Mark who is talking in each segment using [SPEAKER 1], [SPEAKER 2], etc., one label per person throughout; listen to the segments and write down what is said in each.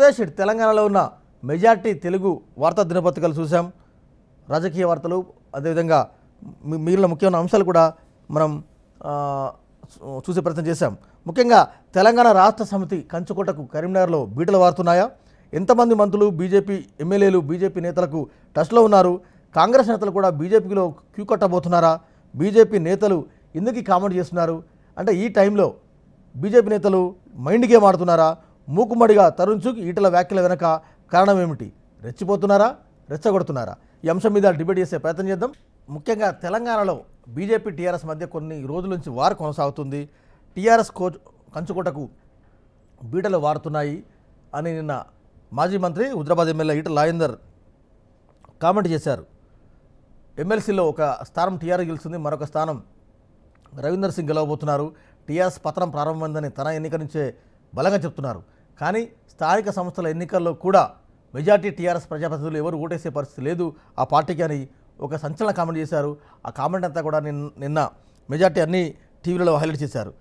[SPEAKER 1] ఆంధ్రప్రదేశ్ ఇటు తెలంగాణలో ఉన్న మెజార్టీ తెలుగు వార్తా దినపత్రికలు చూసాం. రాజకీయ వార్తలు అదేవిధంగా మిగిలిన ముఖ్యమైన అంశాలు కూడా మనం చూసే ప్రయత్నం చేశాం. ముఖ్యంగా తెలంగాణ రాష్ట్ర సమితి కంచుకోటకు కరీంనగర్లో బీటలు వారుతున్నాయా? ఎంతమంది మంత్రులు బీజేపీ ఎమ్మెల్యేలు బీజేపీ నేతలకు టచ్లో ఉన్నారు? కాంగ్రెస్ నేతలు కూడా బీజేపీలో క్యూ కట్టబోతున్నారా? బీజేపీ నేతలు ఎందుకు కామెంట్ చేస్తున్నారు అంటే ఈ టైంలో బీజేపీ నేతలు మైండ్ గేమ్ ఆడుతున్నారా? మూకుమ్మడిగా తరుణ్ చుగ్ ఈటల వ్యాఖ్యల వెనక కారణం ఏమిటి? రెచ్చిపోతున్నారా, రెచ్చగొడుతున్నారా? ఈ అంశం మీద డిబేట్ చేసే ప్రయత్నం చేద్దాం. ముఖ్యంగా తెలంగాణలో బీజేపీ టీఆర్ఎస్ మధ్య కొన్ని రోజుల నుంచి వార్ కొనసాగుతుంది. టీఆర్ఎస్ కంచుకోటకు బీటలు వారుతున్నాయి అని నిన్న మాజీ మంత్రి హుజరాబాద్ ఎమ్మెల్యే ఈటల రాజేందర్ కామెంట్ చేశారు. ఎమ్మెల్సీలో ఒక స్థానం టీఆర్ఎస్ గెలుస్తుంది, మరొక స్థానం రవీందర్ సింగ్ గెలవబోతున్నారు. టీఆర్ఎస్ పతనం ప్రారంభమైందని తన ఎన్నిక నుంచే బలంగా చెప్తున్నారు. కానీ స్థానిక సంస్థల ఎన్నికల్లో కూడా మెజార్టీ టీఆర్ఎస్ ప్రజాప్రతినిధులు ఎవరు ఓటేసే పరిస్థితి లేదు ఆ పార్టీకి అని ఒక సంచలన కామెంట్ చేశారు. ఆ కామెంట్ అంతా కూడా నిన్న మెజార్టీ అన్ని టీవీలలో హైలైట్ చేశారు.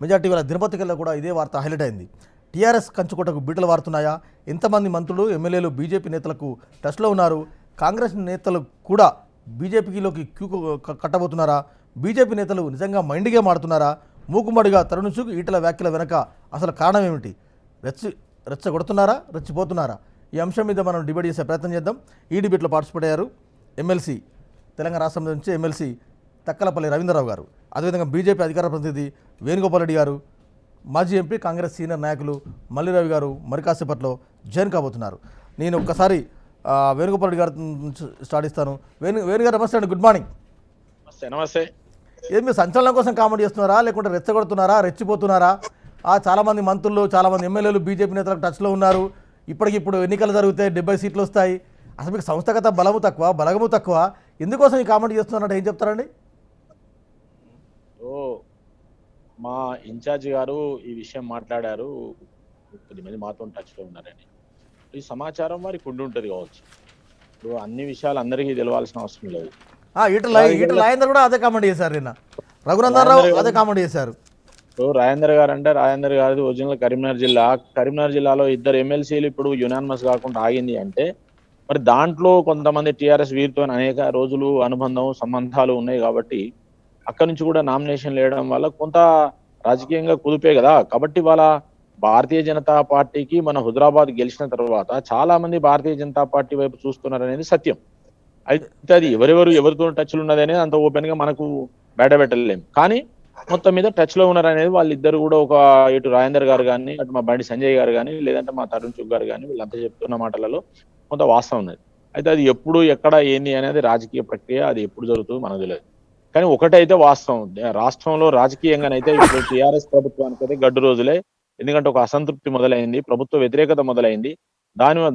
[SPEAKER 1] మెజార్టీ వాళ్ళ దినపత్రికల్లో కూడా ఇదే వార్త హైలైట్ అయింది. టీఆర్ఎస్ కంచుకోటకు బీటలు వారుతున్నాయా? ఎంతమంది మంత్రులు ఎమ్మెల్యేలు బీజేపీ నేతలకు టచ్లో ఉన్నారు? కాంగ్రెస్ నేతలు కూడా బీజేపీలోకి క్యూ కట్టబోతున్నారా? బీజేపీ నేతలు నిజంగా మైండ్ గేమ్ ఆడుతున్నారా? మూకుమ్మడిగా తరుణ్ చుగ్ ఈటల వ్యాఖ్యల వెనక అసలు కారణం ఏమిటి? రెచ్చగొడుతున్నారా, రెచ్చిపోతున్నారా? ఈ అంశం మీద మనం డిబేట్ చేసే ప్రయత్నం చేద్దాం. ఈ డిబేట్లో పార్టిసిపేట్ అయ్యారు ఎమ్మెల్సీ తెలంగాణ రాష్ట్రం నుంచి ఎమ్మెల్సీ తక్కలపల్లి రవీంద్రరావు గారు, అదేవిధంగా బీజేపీ అధికార ప్రతినిధి వేణుగోపాల్ రెడ్డి గారు, మాజీ ఎంపీ కాంగ్రెస్ సీనియర్ నాయకులు మల్లిరావు గారు మరి కాసేపట్లో జాయిన్ కాబోతున్నారు. నేను ఒక్కసారి వేణుగోపాల్ రెడ్డి గారు స్టార్ట్ ఇస్తాను. వేణుగారు నమస్తే అండి, గుడ్ మార్నింగ్.
[SPEAKER 2] నమస్తే.
[SPEAKER 1] ఏది మీరు సంచలనం కోసం కామెంట్ చేస్తున్నారా, లేకుంటే రెచ్చగొడుతున్నారా, రెచ్చిపోతున్నారా? చాలామంది మంత్రులు, చాలామంది ఎమ్మెల్యేలు బీజేపీ నేతలకు టచ్లో ఉన్నారు. ఇప్పటికిప్పుడు ఎన్నికలు జరుగుతాయి, 70 సీట్లు వస్తాయి. అసలు మీకు సంస్థాగత బలగము తక్కువ, ఎందుకోసం ఈ కామెంట్ చేస్తున్నారంటే ఏం చెప్తారండి?
[SPEAKER 2] మా ఇన్ఛార్జి గారు ఈ విషయం మాట్లాడారు, 10 మంది మాతో టచ్లో ఉన్నారని. ఈ సమాచారం వారికి ఉండి కావచ్చు. ఇప్పుడు అన్ని విషయాలు అందరికీ తెలవాల్సిన అవసరం లేదు.
[SPEAKER 1] ఈటల రాజేందర్ కూడా అదే కామెంట్ చేశారు. నిన్న రఘునందన్ రావు అదే కామెంట్ చేశారు.
[SPEAKER 2] రాజేందర్ గారు అంటే రాజేందర్ గారిది ఒరిజినల్ కరీంనగర్ జిల్లాలో 2 ఎమ్మెల్సీలు ఇప్పుడు యునానిమస్ కాకుండా ఆగింది అంటే మరి దాంట్లో కొంతమంది టీఆర్ఎస్ వీరితో అనేక రోజులు అనుబంధం సంబంధాలు ఉన్నాయి కాబట్టి అక్కడి నుంచి కూడా నామినేషన్ వేయడం వల్ల కొంత రాజకీయంగా కుదిపే కదా. కాబట్టి వాళ్ళ భారతీయ జనతా పార్టీకి మన హుజరాబాద్ గెలిచిన తర్వాత చాలా మంది భారతీయ జనతా పార్టీ వైపు చూస్తున్నారు అనేది సత్యం. అయితే అది ఎవరితో టచ్లు ఉన్నది అనేది అంత ఓపెన్ గా మనకు బయట పెట్టలేము. కానీ మొత్తం మీద టచ్ లో ఉన్నారు అనేది వాళ్ళిద్దరు కూడా ఒక ఇటు రాజేందర్ గారు కానీ, అటు మా బండి సంజయ్ గారు కానీ, లేదంటే మా తరుణ్ చుగ్ గారు కానీ, వీళ్ళంతా చెప్తున్న మాటలలో కొంత వాస్తవం ఉన్నది. అయితే అది ఎప్పుడు ఎక్కడ ఏంది అనేది రాజకీయ ప్రక్రియ, అది ఎప్పుడు జరుగుతుందో మనకు తెలియదు. కానీ ఒకటైతే వాస్తవం, రాష్ట్రంలో రాజకీయంగానైతే ఇప్పుడు టీఆర్ఎస్ ప్రభుత్వానికి అయితే గడ్డు రోజులే. ఎందుకంటే ఒక అసంతృప్తి మొదలైంది, ప్రభుత్వ వ్యతిరేకత మొదలైంది.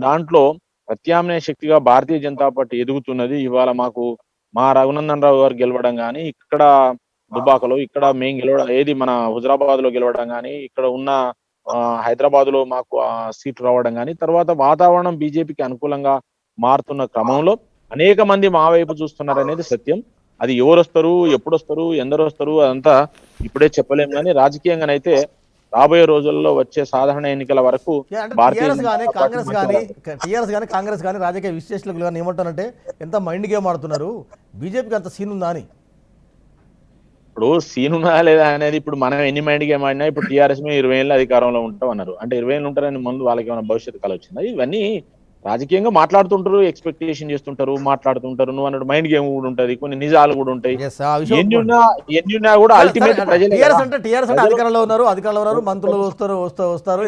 [SPEAKER 2] దాంట్లో ప్రత్యామ్నాయ శక్తిగా భారతీయ జనతా పార్టీ ఎదుగుతున్నది. ఇవాళ మా రఘునందన్ రావు గారు గెలవడం కానీ, ఇక్కడ దుబాకలో ఇక్కడ మేము గెలవడం, ఏది మన హుజరాబాద్ లో గెలవడం కానీ, ఇక్కడ ఉన్న హైదరాబాద్ లో మాకు సీట్లు రావడం కానీ, తర్వాత వాతావరణం బీజేపీకి అనుకూలంగా మారుతున్న క్రమంలో అనేక మంది మా వైపు చూస్తున్నారు అనేది సత్యం. అది ఎవరు వస్తారు, ఎప్పుడు వస్తారు, ఎందరు వస్తారు అదంతా ఇప్పుడే చెప్పలేము. కానీ రాజకీయంగానైతే రాబోయే రోజుల్లో వచ్చే సాధారణ ఎన్నికల వరకు
[SPEAKER 1] కాంగ్రెస్ కానీ రాజకీయ విశ్లేషకులు కానీ ఏమంటారంటే ఎంత మైండ్ గేమ్ ఆడుతున్నారు, బీజేపీకి అంత సీన్ ఉందా అని.
[SPEAKER 2] ఇప్పుడు సీన్ ఉన్నా లేదా అనేది ఇప్పుడు మనం ఎన్ని మైండ్ గేమ్ ఆడినా ఇప్పుడు టీఆర్ఎస్ 20 ఏళ్ళు అధికారంలో ఉంటాం అన్నారు. అంటే 20 ఏళ్ళు ఉంటారని ముందు వాళ్ళకి ఏమైనా భవిష్యత్తు కల వచ్చిందా? ఇవన్నీ రాజకీయంగా మాట్లాడుతుంటారు, ఎక్స్పెక్టేషన్ చేస్తుంటారు, మాట్లాడుతుంటారు. నువ్వు అన్నట్టు మైండ్ గేమ్ కూడా ఉంటది, కొన్ని నిజాలు కూడా ఉంటాయి. ఎన్ని కూడా అల్టిమేట్
[SPEAKER 1] అధికారంలో ఉన్నారు, మంత్రులు వస్తారు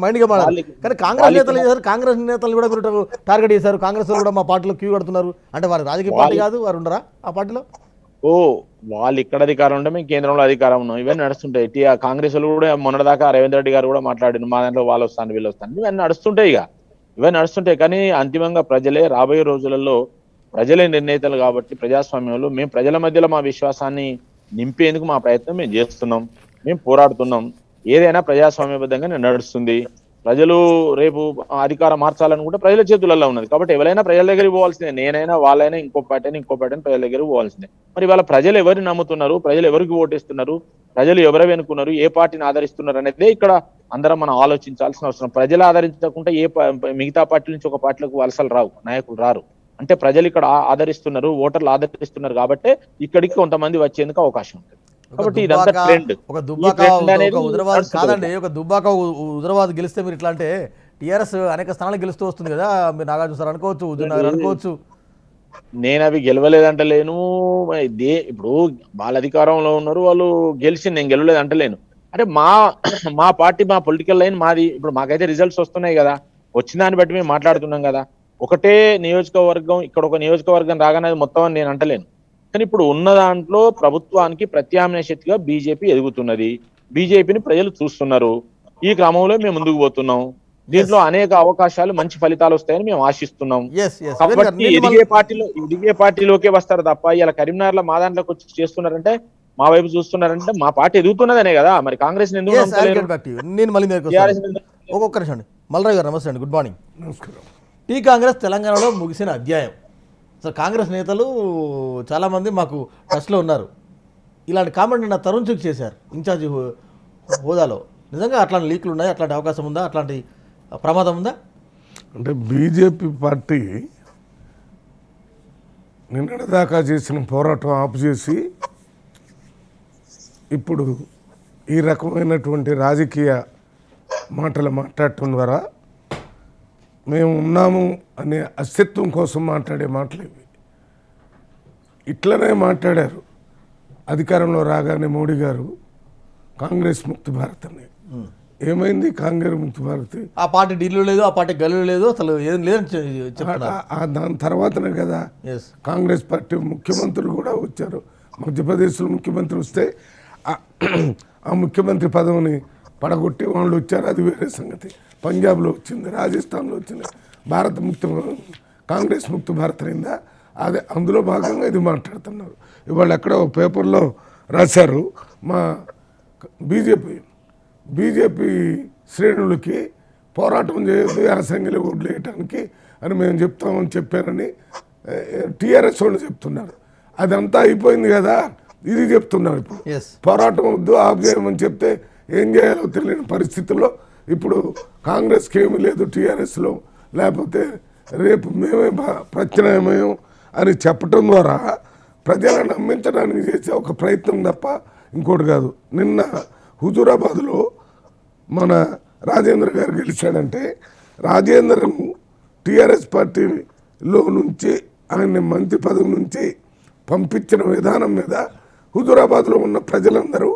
[SPEAKER 1] మైండ్ గేమ్ ఆడాలి. కానీ కాంగ్రెస్ నేతలు చేశారు, కాంగ్రెస్ నేతలు కూడా మీరు టార్గెట్ చేశారు. కాంగ్రెస్ కూడా మా పార్టీలో క్యూ కడుతున్నారు అంటే వారు రాజకీయ పార్టీ కాదు, వారు ఉండరా ఆ పార్టీలో?
[SPEAKER 2] వాళ్ళు ఇక్కడ అధికారం ఉంటే మేము కేంద్రంలో అధికారం ఉన్నాం, ఇవన్నీ నడుస్తుంటాయి. కాంగ్రెస్ వాళ్ళు కూడా మొన్నటిదాకా రేవంత్ రెడ్డి గారు కూడా మాట్లాడిన మా దాంట్లో వాళ్ళు వస్తాను వీళ్ళు వస్తాను, ఇవన్నీ నడుస్తుంటాయి. ఇవన్నీ నడుస్తుంటాయి. కానీ అంతిమంగా ప్రజలే రాబోయే రోజులలో ప్రజలే నిర్ణేతలు కాబట్టి ప్రజాస్వామ్యంలో మేము ప్రజల మధ్యలో మా విశ్వాసాన్ని నింపేందుకు మా ప్రయత్నం మేము చేస్తున్నాం, మేము పోరాడుతున్నాం. ఏదైనా ప్రజాస్వామ్యబద్ధంగా నడుస్తుంది. ప్రజలు రేపు అధికారం మార్చాలనుకుంటే ప్రజల చేతులలో ఉన్నది. కాబట్టి ఎవరైనా ప్రజల దగ్గరికి పోవాల్సిందే. నేనైనా, వాళ్ళైనా, ఇంకో పార్టీ అయినా, ఇంకో పార్టీ అయినా ప్రజల దగ్గరికి పోవాల్సిందే. మరి వాళ్ళ ప్రజలు ఎవరిని నమ్ముతున్నారు, ప్రజలు ఎవరికి ఓటేస్తున్నారు, ప్రజలు ఎవరు వెనుకున్నారు, ఏ పార్టీని ఆదరిస్తున్నారు అనేది ఇక్కడ అందరం మనం ఆలోచించాల్సిన అవసరం. ప్రజలు ఆదరించకుండా మిగతా పార్టీల నుంచి ఒక పార్టీలకు వలసలు రావు, నాయకులు రారు. అంటే ప్రజలు ఇక్కడ ఆదరిస్తున్నారు, ఓటర్లు ఆదరిస్తున్నారు కాబట్టి ఇక్కడికి కొంతమంది వచ్చేందుకు అవకాశం ఉంటుంది. కాబట్టి ఇదంతా ట్రెండ్.
[SPEAKER 1] ఒక దుబ్బాక ఒక హుజరాబాద్ కాదండి, ఒక దుబ్బాక హుజరాబాద్ గెలిస్తే మీరు ఇట్లా అంటే టీఆర్ఎస్ అనేక స్థానాలు గెలుస్తూ వస్తుంది కదా, మీరు నాగార్జున సార్ అనుకోవచ్చు, హుజూర్నగర్ అనుకోవచ్చు.
[SPEAKER 2] నేను అవి గెలవలేదంటలేను. ఇప్పుడు వాళ్ళ అధికారంలో ఉన్నారు, వాళ్ళు గెలిచి నేను గెలవలేదు అంటలేను. అంటే మా పార్టీ, మా పొలిటికల్ లైన్ మాది. ఇప్పుడు మాకైతే రిజల్ట్స్ వస్తున్నాయి కదా, వచ్చిన దాన్ని బట్టి మేము మాట్లాడుతున్నాం కదా. ఒకటే నియోజకవర్గం, ఇక్కడ ఒక నియోజకవర్గం రాగానే అది మొత్తం అని నేను అంటలేను. కానీ ఇప్పుడు ఉన్న దాంట్లో ప్రభుత్వానికి ప్రత్యామ్నాయ శక్తిగా బీజేపీ ఎదుగుతున్నది. బీజేపీని ప్రజలు చూస్తున్నారు. ఈ క్రమంలో మేము ముందుకు పోతున్నాం. దీంట్లో అనేక అవకాశాలు, మంచి ఫలితాలు వస్తాయని మేము ఆశిస్తున్నాం. కాబట్టి ఎదిగే పార్టీలోకే వస్తారు తప్ప ఇలా కరీంనగర్ లో మా దాంట్లోకి వచ్చి చేస్తున్నారంటే, మా వైపు చూస్తున్నారంటే మా పార్టీ ఎదుగుతున్నదనే కదా. మరి కాంగ్రెస్
[SPEAKER 1] ఒక్కొక్క నిమిషం అండి. మల్రావు గారు నమస్తే అండి, గుడ్ మార్నింగ్.
[SPEAKER 3] నమస్కారం.
[SPEAKER 1] టీ కాంగ్రెస్ తెలంగాణలో ముగిసిన అధ్యాయం. అసలు కాంగ్రెస్ నేతలు చాలామంది మాకు టచ్లో ఉన్నారు. ఇలాంటి కామెంట్ నా తరుణ్ చుక్ చేశారు ఇన్ఛార్జి హోదాలో. నిజంగా అట్లాంటి లీకులు ఉన్నాయి, అట్లాంటి అవకాశం ఉందా, అట్లాంటి ప్రమాదం ఉందా?
[SPEAKER 3] అంటే బీజేపీ పార్టీ నిన్నటిదాకా చేసిన పోరాటం ఆపు చేసి ఇప్పుడు ఈ రకమైనటువంటి రాజకీయ మాటలు మాట్లాడటం ద్వారా మేము ఉన్నాము అనే అస్తిత్వం కోసం మాట్లాడే మాటలు ఇవి. ఇట్లనే మాట్లాడారు అధికారంలో రాగానే మోడీ గారు కాంగ్రెస్ ముక్తి భారత్ అని. ఏమైంది కాంగ్రెస్ ముక్తి భారత్?
[SPEAKER 1] ఆ పార్టీ ఢిల్లీలో లేదు, ఆ పార్టీ గల్లీలో లేదు, అసలు ఏం లేదని
[SPEAKER 3] దాని తర్వాతనే కదా కాంగ్రెస్ పార్టీ ముఖ్యమంత్రులు కూడా వచ్చారు. మధ్యప్రదేశ్లో ముఖ్యమంత్రి వస్తే ఆ ముఖ్యమంత్రి పదవిని పడగొట్టి వాళ్ళు వచ్చారు, అది వేరే సంగతి. పంజాబ్లో వచ్చింది, రాజస్థాన్లో వచ్చింది. కాంగ్రెస్ ముక్తి భారత్ అయిందా? అదే అందులో భాగంగా ఇది మాట్లాడుతున్నారు. ఇవాళ ఎక్కడో పేపర్లో రాశారు, మా బీజేపీ శ్రేణులకి పోరాటం చేయొద్దు, అసెంబ్లీ ఓట్లు వేయటానికి అని మేము చెప్తామని చెప్పారని టీఆర్ఎస్ వాళ్ళు చెప్తున్నారు. అదంతా అయిపోయింది కదా, ఇది చెప్తున్నారు. ఇప్పుడు పోరాటం వద్దు, ఆఫ్ చేయమని చెప్తే ఏం చేయాలో తెలియని పరిస్థితుల్లో ఇప్పుడు కాంగ్రెస్కి ఏమీ లేదు టీఆర్ఎస్లో, లేకపోతే రేపు మేమే ప్రత్యామ్నాయం అని చెప్పటం ద్వారా ప్రజలను నమ్మించడానికి చేసే ఒక ప్రయత్నం తప్ప ఇంకోటి కాదు. నిన్న హుజూరాబాద్లో మన రాజేంద్ర గారు గెలిచాడంటే, రాజేంద్రను టీఆర్ఎస్ పార్టీలో నుంచి ఆయన్ని మంత్రి పదవి నుంచి పంపించిన విధానం మీద హుజూరాబాద్లో ఉన్న ప్రజలందరూ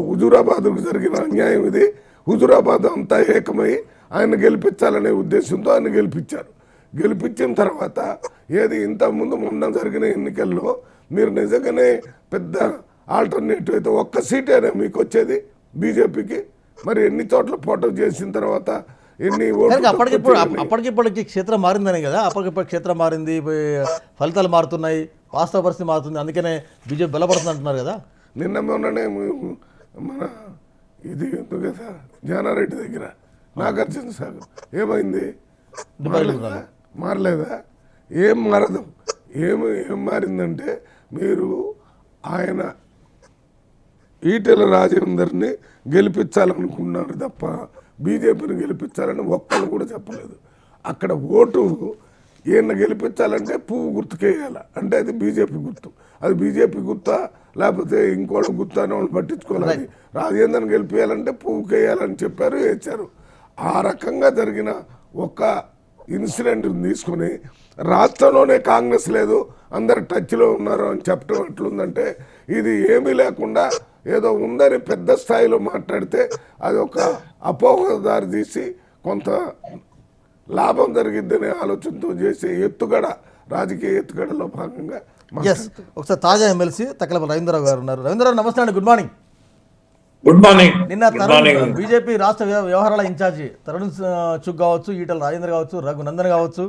[SPEAKER 3] హుజూరాబాద్కు జరిగిన అన్యాయం ఇది, హుజూరాబాద్ అంతా ఏకమై ఆయన గెలిపించాలనే ఉద్దేశంతో ఆయన గెలిపించారు. గెలిపించిన తర్వాత ఏది ఇంతకుముందు మొన్న జరిగిన ఎన్నికల్లో మీరు నిజంగానే పెద్ద ఆల్టర్నేటివ్ అయితే ఒక్క సీటేనా మీకు వచ్చేది బీజేపీకి? మరి ఎన్ని చోట్ల పోటీ చేసిన తర్వాత ఎన్ని ఓట్లు?
[SPEAKER 1] అప్పటికిప్పటికి క్షేత్రం మారిందనే కదా, అప్పటికిప్పటి క్షేత్రం మారింది, ఫలితాలు మారుతున్నాయి, వాస్తవ పరిస్థితి మారుతుంది, అందుకనే బీజేపీ బలపడుతుంది అంటున్నారు కదా.
[SPEAKER 3] నిన్న మొన్ననే మన ఇది ఉంది కదా జానారెడ్డి దగ్గర నాగార్జున సాగర్ ఏమైంది? మారలేదా? ఏం మారదు. ఏం మారిందంటే మీరు ఆయన ఈటెల రాజేందర్ని గెలిపించాలనుకున్నారు తప్ప బీజేపీని గెలిపించాలని ఒక్కళ్ళు కూడా చెప్పలేదు. అక్కడ ఓటు ఈయన గెలిపించాలంటే పువ్వు గుర్తుకేయాలి, అంటే అది బీజేపీ గుర్తు. అది బీజేపీ గుర్తా లేకపోతే ఇంకోటి గుర్తా అని వాళ్ళు పట్టించుకోవాలి. రాజేంద్రని గెలిపించాలంటే పువ్వుకేయాలని చెప్పారు, వేశారు. ఆ రకంగా జరిగిన ఒక ఇన్సిడెంట్ తీసుకుని రాష్ట్రంలోనే కాంగ్రెస్ లేదు, అందరు టచ్లో ఉన్నారు అని చెప్పడం ఎట్లుందంటే, ఇది ఏమీ లేకుండా ఏదో ఉందని పెద్ద స్థాయిలో మాట్లాడితే అది ఒక అపోహదారి తీసి కొంత లాభం జరిగిద్దనే ఆలోచనతో చేసే ఎత్తుగడ, రాజకీయ ఎత్తుగడలో భాగంగా.
[SPEAKER 1] ఒకసారి తాజా ఎమ్మెల్సీ తక్కలపల్లి రవీంద్రరావు గారు ఉన్నారు. రవీంద్రరావు నమస్తే అండి, గుడ్ మార్నింగ్.
[SPEAKER 4] Good morning.
[SPEAKER 1] నిన్న బీజేపీ రాష్ట్ర వ్యవహారాల ఇన్ఛార్జి తరుణ్ చుగ్ కావచ్చు, ఈటల రాజేంద్ర కావచ్చు, రఘునందన్ కావచ్చు,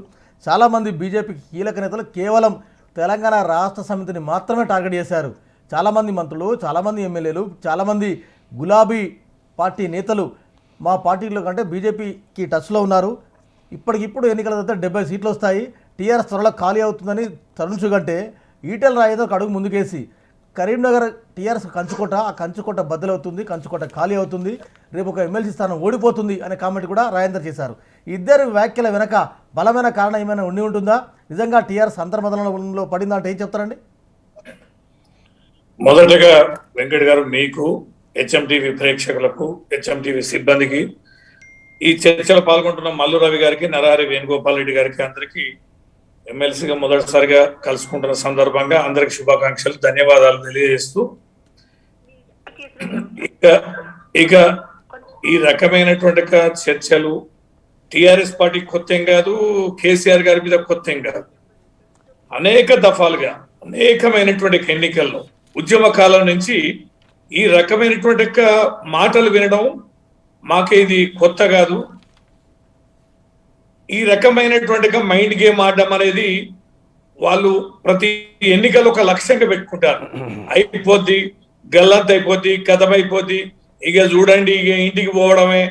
[SPEAKER 1] చాలామంది బీజేపీ కీలక నేతలు కేవలం తెలంగాణ రాష్ట్ర సమితిని మాత్రమే టార్గెట్ చేశారు. చాలామంది మంత్రులు, చాలామంది ఎమ్మెల్యేలు, చాలామంది గులాబీ పార్టీ నేతలు మా పార్టీలో కంటే బీజేపీకి టచ్లో ఉన్నారు, ఇప్పటికిప్పుడు ఎన్నికల తర్వాత 70 సీట్లు వస్తాయి, టీఆర్ఎస్ త్వరలో ఖాళీ అవుతుందని తరుణుచుగంటే ఈటెల రాజేందర్ ఒక అడుగు ముందుకేసి కరీంనగర్ టీఆర్ఎస్ కంచుకోట, ఆ కంచుకోట బద్దలవుతుంది, కంచుకోట ఖాళీ అవుతుంది, రేపు ఒక ఎమ్మెల్సీ స్థానం ఓడిపోతుంది అనే కామెంట్ కూడా రాజేందర్ చేశారు. ఇద్దరు వ్యాఖ్యల వెనక బలమైన కారణం ఏమైనా ఉండి ఉంటుందా? నిజంగా టీఆర్ఎస్ అంతర్మదనంలో పడిందా అంటే ఏం చెప్తారండి?
[SPEAKER 4] మొదటగా వెంకట్ గారు, మీకు, హెచ్ఎంటీవీ ప్రేక్షకులకు, హెచ్ఎంటీవీ సిబ్బందికి, ఈ చర్చలో పాల్గొంటున్న మల్లు రవి గారికి, నరహరి వేణుగోపాల్ రెడ్డి గారికి, అందరికీ ఎమ్మెల్సీగా మొదటిసారిగా కలుసుకుంటున్న సందర్భంగా అందరికి శుభాకాంక్షలు, ధన్యవాదాలు తెలియజేస్తూ, ఇక ఈ రకమైనటువంటి చర్చలు టిఆర్ఎస్ పార్టీ కొత్త ఏం కాదు, కేసీఆర్ గారి మీద కొత్త ఏం కాదు. అనేక దఫాలుగా అనేకమైనటువంటి ఎన్నికల్లో ఉద్యమ కాలం నుంచి ఈ రకమైనటువంటి మాటలు వినడం మాకు ఇది కొత్త కాదు. ఈ రకమైనటువంటి మైండ్ గేమ్ ఆడడం అనేది వాళ్ళు ప్రతి ఎన్నికలు ఒక లక్ష్యంగా పెట్టుకుంటారు. అయిపోద్ది, గల్లంత అయిపోద్ది, కథమైపోద్ది, ఇక చూడండి, ఇక ఇంటికి పోవడమే,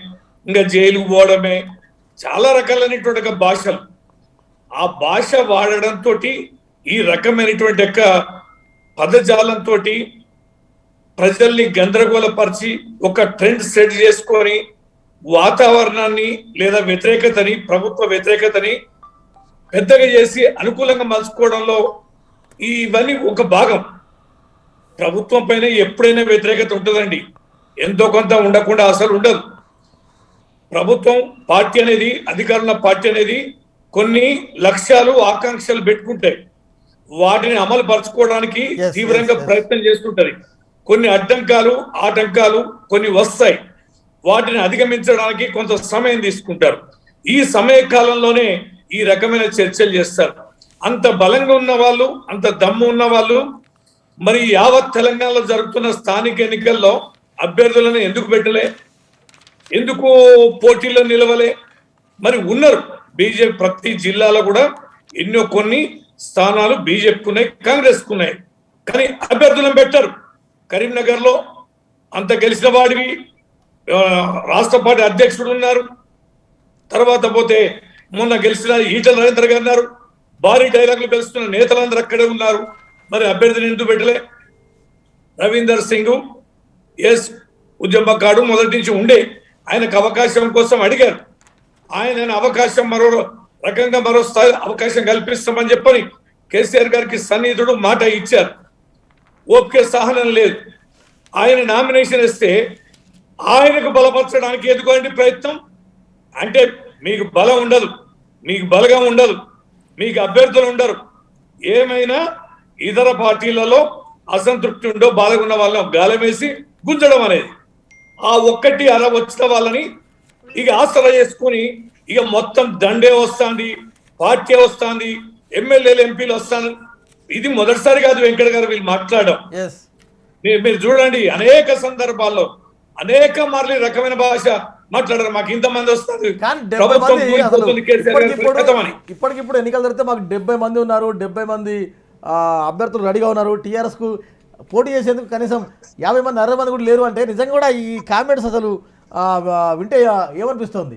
[SPEAKER 4] ఇంకా జైలుకు పోవడమే, చాలా రకాలైనటువంటి భాషలు. ఆ భాష వాడడంతో ఈ రకమైనటువంటి పదజాలంతో ప్రజల్ని గందరగోళపరిచి ఒక ట్రెండ్ సెట్ చేసుకొని వాతావరణాన్ని లేదా వ్యతిరేకతని, ప్రభుత్వ వ్యతిరేకతని పెద్దగా చేసి అనుకూలంగా మలుచుకోవడంలో ఇవన్నీ ఒక భాగం. ప్రభుత్వం పైన ఎప్పుడైనా వ్యతిరేకత ఉంటుందండి, ఎంతో కొంత ఉండకుండా అసలు ఉండదు. ప్రభుత్వం పార్టీ అనేది, అధికారంలో పార్టీ అనేది కొన్ని లక్ష్యాలు, ఆకాంక్షలు పెట్టుకుంటాయి. వాటిని అమలు పరచుకోవడానికి తీవ్రంగా ప్రయత్నం చేస్తుంటది. కొన్ని అడ్డంకాలు, ఆటంకాలు కొన్ని వస్తాయి. వాటిని అధిగమించడానికి కొంత సమయం తీసుకుంటారు. ఈ సమయ కాలంలోనే ఈ రకమైన చర్చలు చేస్తారు. అంత బలంగా ఉన్న వాళ్ళు, అంత దమ్ము ఉన్న వాళ్ళు మరి యావత్ తెలంగాణలో జరుగుతున్న స్థానిక ఎన్నికల్లో అభ్యర్థులను ఎందుకు పెట్టలే, ఎందుకు పోటీలో నిలవలే? మరి ఉన్నారు బీజేపీ, ప్రతి జిల్లాలో కూడా ఎన్నో కొన్ని స్థానాలు బీజేపీకి ఉన్నాయి, కాంగ్రెస్కు ఉన్నాయి, కానీ అభ్యర్థులను పెట్టారు. కరీంనగర్ లో అంత గెలిచిన వాడివి రాష్ట్ర పార్టీ అధ్యక్షుడు ఉన్నారు. తర్వాత పోతే మొన్న గెలిచిన ఈటెల రాజేందర్ గారు ఉన్నారు. భారీ డైలాగులు గెలుస్తున్న నేతలందరూ అక్కడే ఉన్నారు. మరి అభ్యర్థిని ఎందుకు పెట్టలే? రవీందర్ సింగ్ ఎస్ ఉద్యమకాడు మొదటి నుంచి ఉండే, ఆయనకు అవకాశం కోసం అడిగారు. ఆయన అవకాశం మరో రకంగా మరో స్థాయి అవకాశం కల్పిస్తామని చెప్పని కేసీఆర్ గారికి సన్నిహితుడు మాట ఇచ్చారు. ఓపిక, సహనం లేదు. ఆయన నామినేషన్ ఇస్తే ఆయనకు బలపరచడానికి ఎందుకంటే ప్రయత్నం అంటే మీకు బలం ఉండదు, మీకు బలగం ఉండదు, మీకు అభ్యర్థులు ఉండరు. ఏమైనా ఇతర పార్టీలలో అసంతృప్తి ఉండో, బాధగా ఉన్న వాళ్ళని గాలం వేసి గుంజడం అనేది, ఆ ఒక్కటి అలా వచ్చిన వాళ్ళని ఇక ఆసరా చేసుకుని ఇక మొత్తం దండే వస్తుంది, పార్టీ వస్తుంది, ఎమ్మెల్యేలు, ఎంపీలు వస్తాను. ఇది మొదటిసారి కాదు వెంకట గారు వీళ్ళు మాట్లాడడం. మీరు చూడండి, అనేక సందర్భాల్లో అనేక మార్లు రకమైన భాష మాట్లాడారు. మాకు ఇంతమంది వస్తుంది,
[SPEAKER 1] ఇప్పటికిప్పుడు ఎన్నికలు జరిగితే మాకు 70 మంది ఉన్నారు, 70 మంది అభ్యర్థులు రెడీగా ఉన్నారు, టీఆర్ఎస్ కు పోటీ చేసేందుకు కనీసం 50 మంది 60 మంది కూడా లేరు అంటే నిజంగా కూడా ఈ కామెంట్స్ అసలు వింటే ఏమనిపిస్తుంది?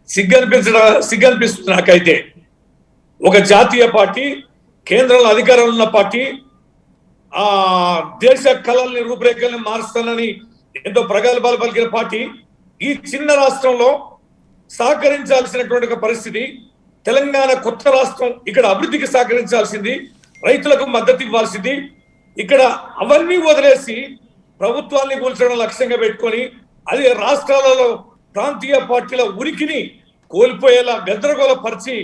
[SPEAKER 4] సిగ్గనిపిస్తుంది నాకైతే. ఒక జాతీయ పార్టీ, కేంద్రంలో అధికారంలో ఉన్న పార్టీ, దేశ కళల్ని, రూపురేఖల్ని మారుస్తానని ఎంతో ప్రగల్భాలు పలికిన పార్టీ ఈ చిన్న రాష్ట్రంలో సహకరించాల్సినటువంటి పరిస్థితి. తెలంగాణ కొత్త రాష్ట్రం, ఇక్కడ అభివృద్ధికి సహకరించాల్సింది, రైతులకు మద్దతు ఇవ్వాల్సింది. ఇక్కడ అవన్నీ వదిలేసి ప్రభుత్వాన్ని కూల్చడం లక్ష్యంగా పెట్టుకొని అది రాష్ట్రాలలో ప్రాంతీయ పార్టీల ఉనికిని కోల్పోయేలా గందరగోళపరిచి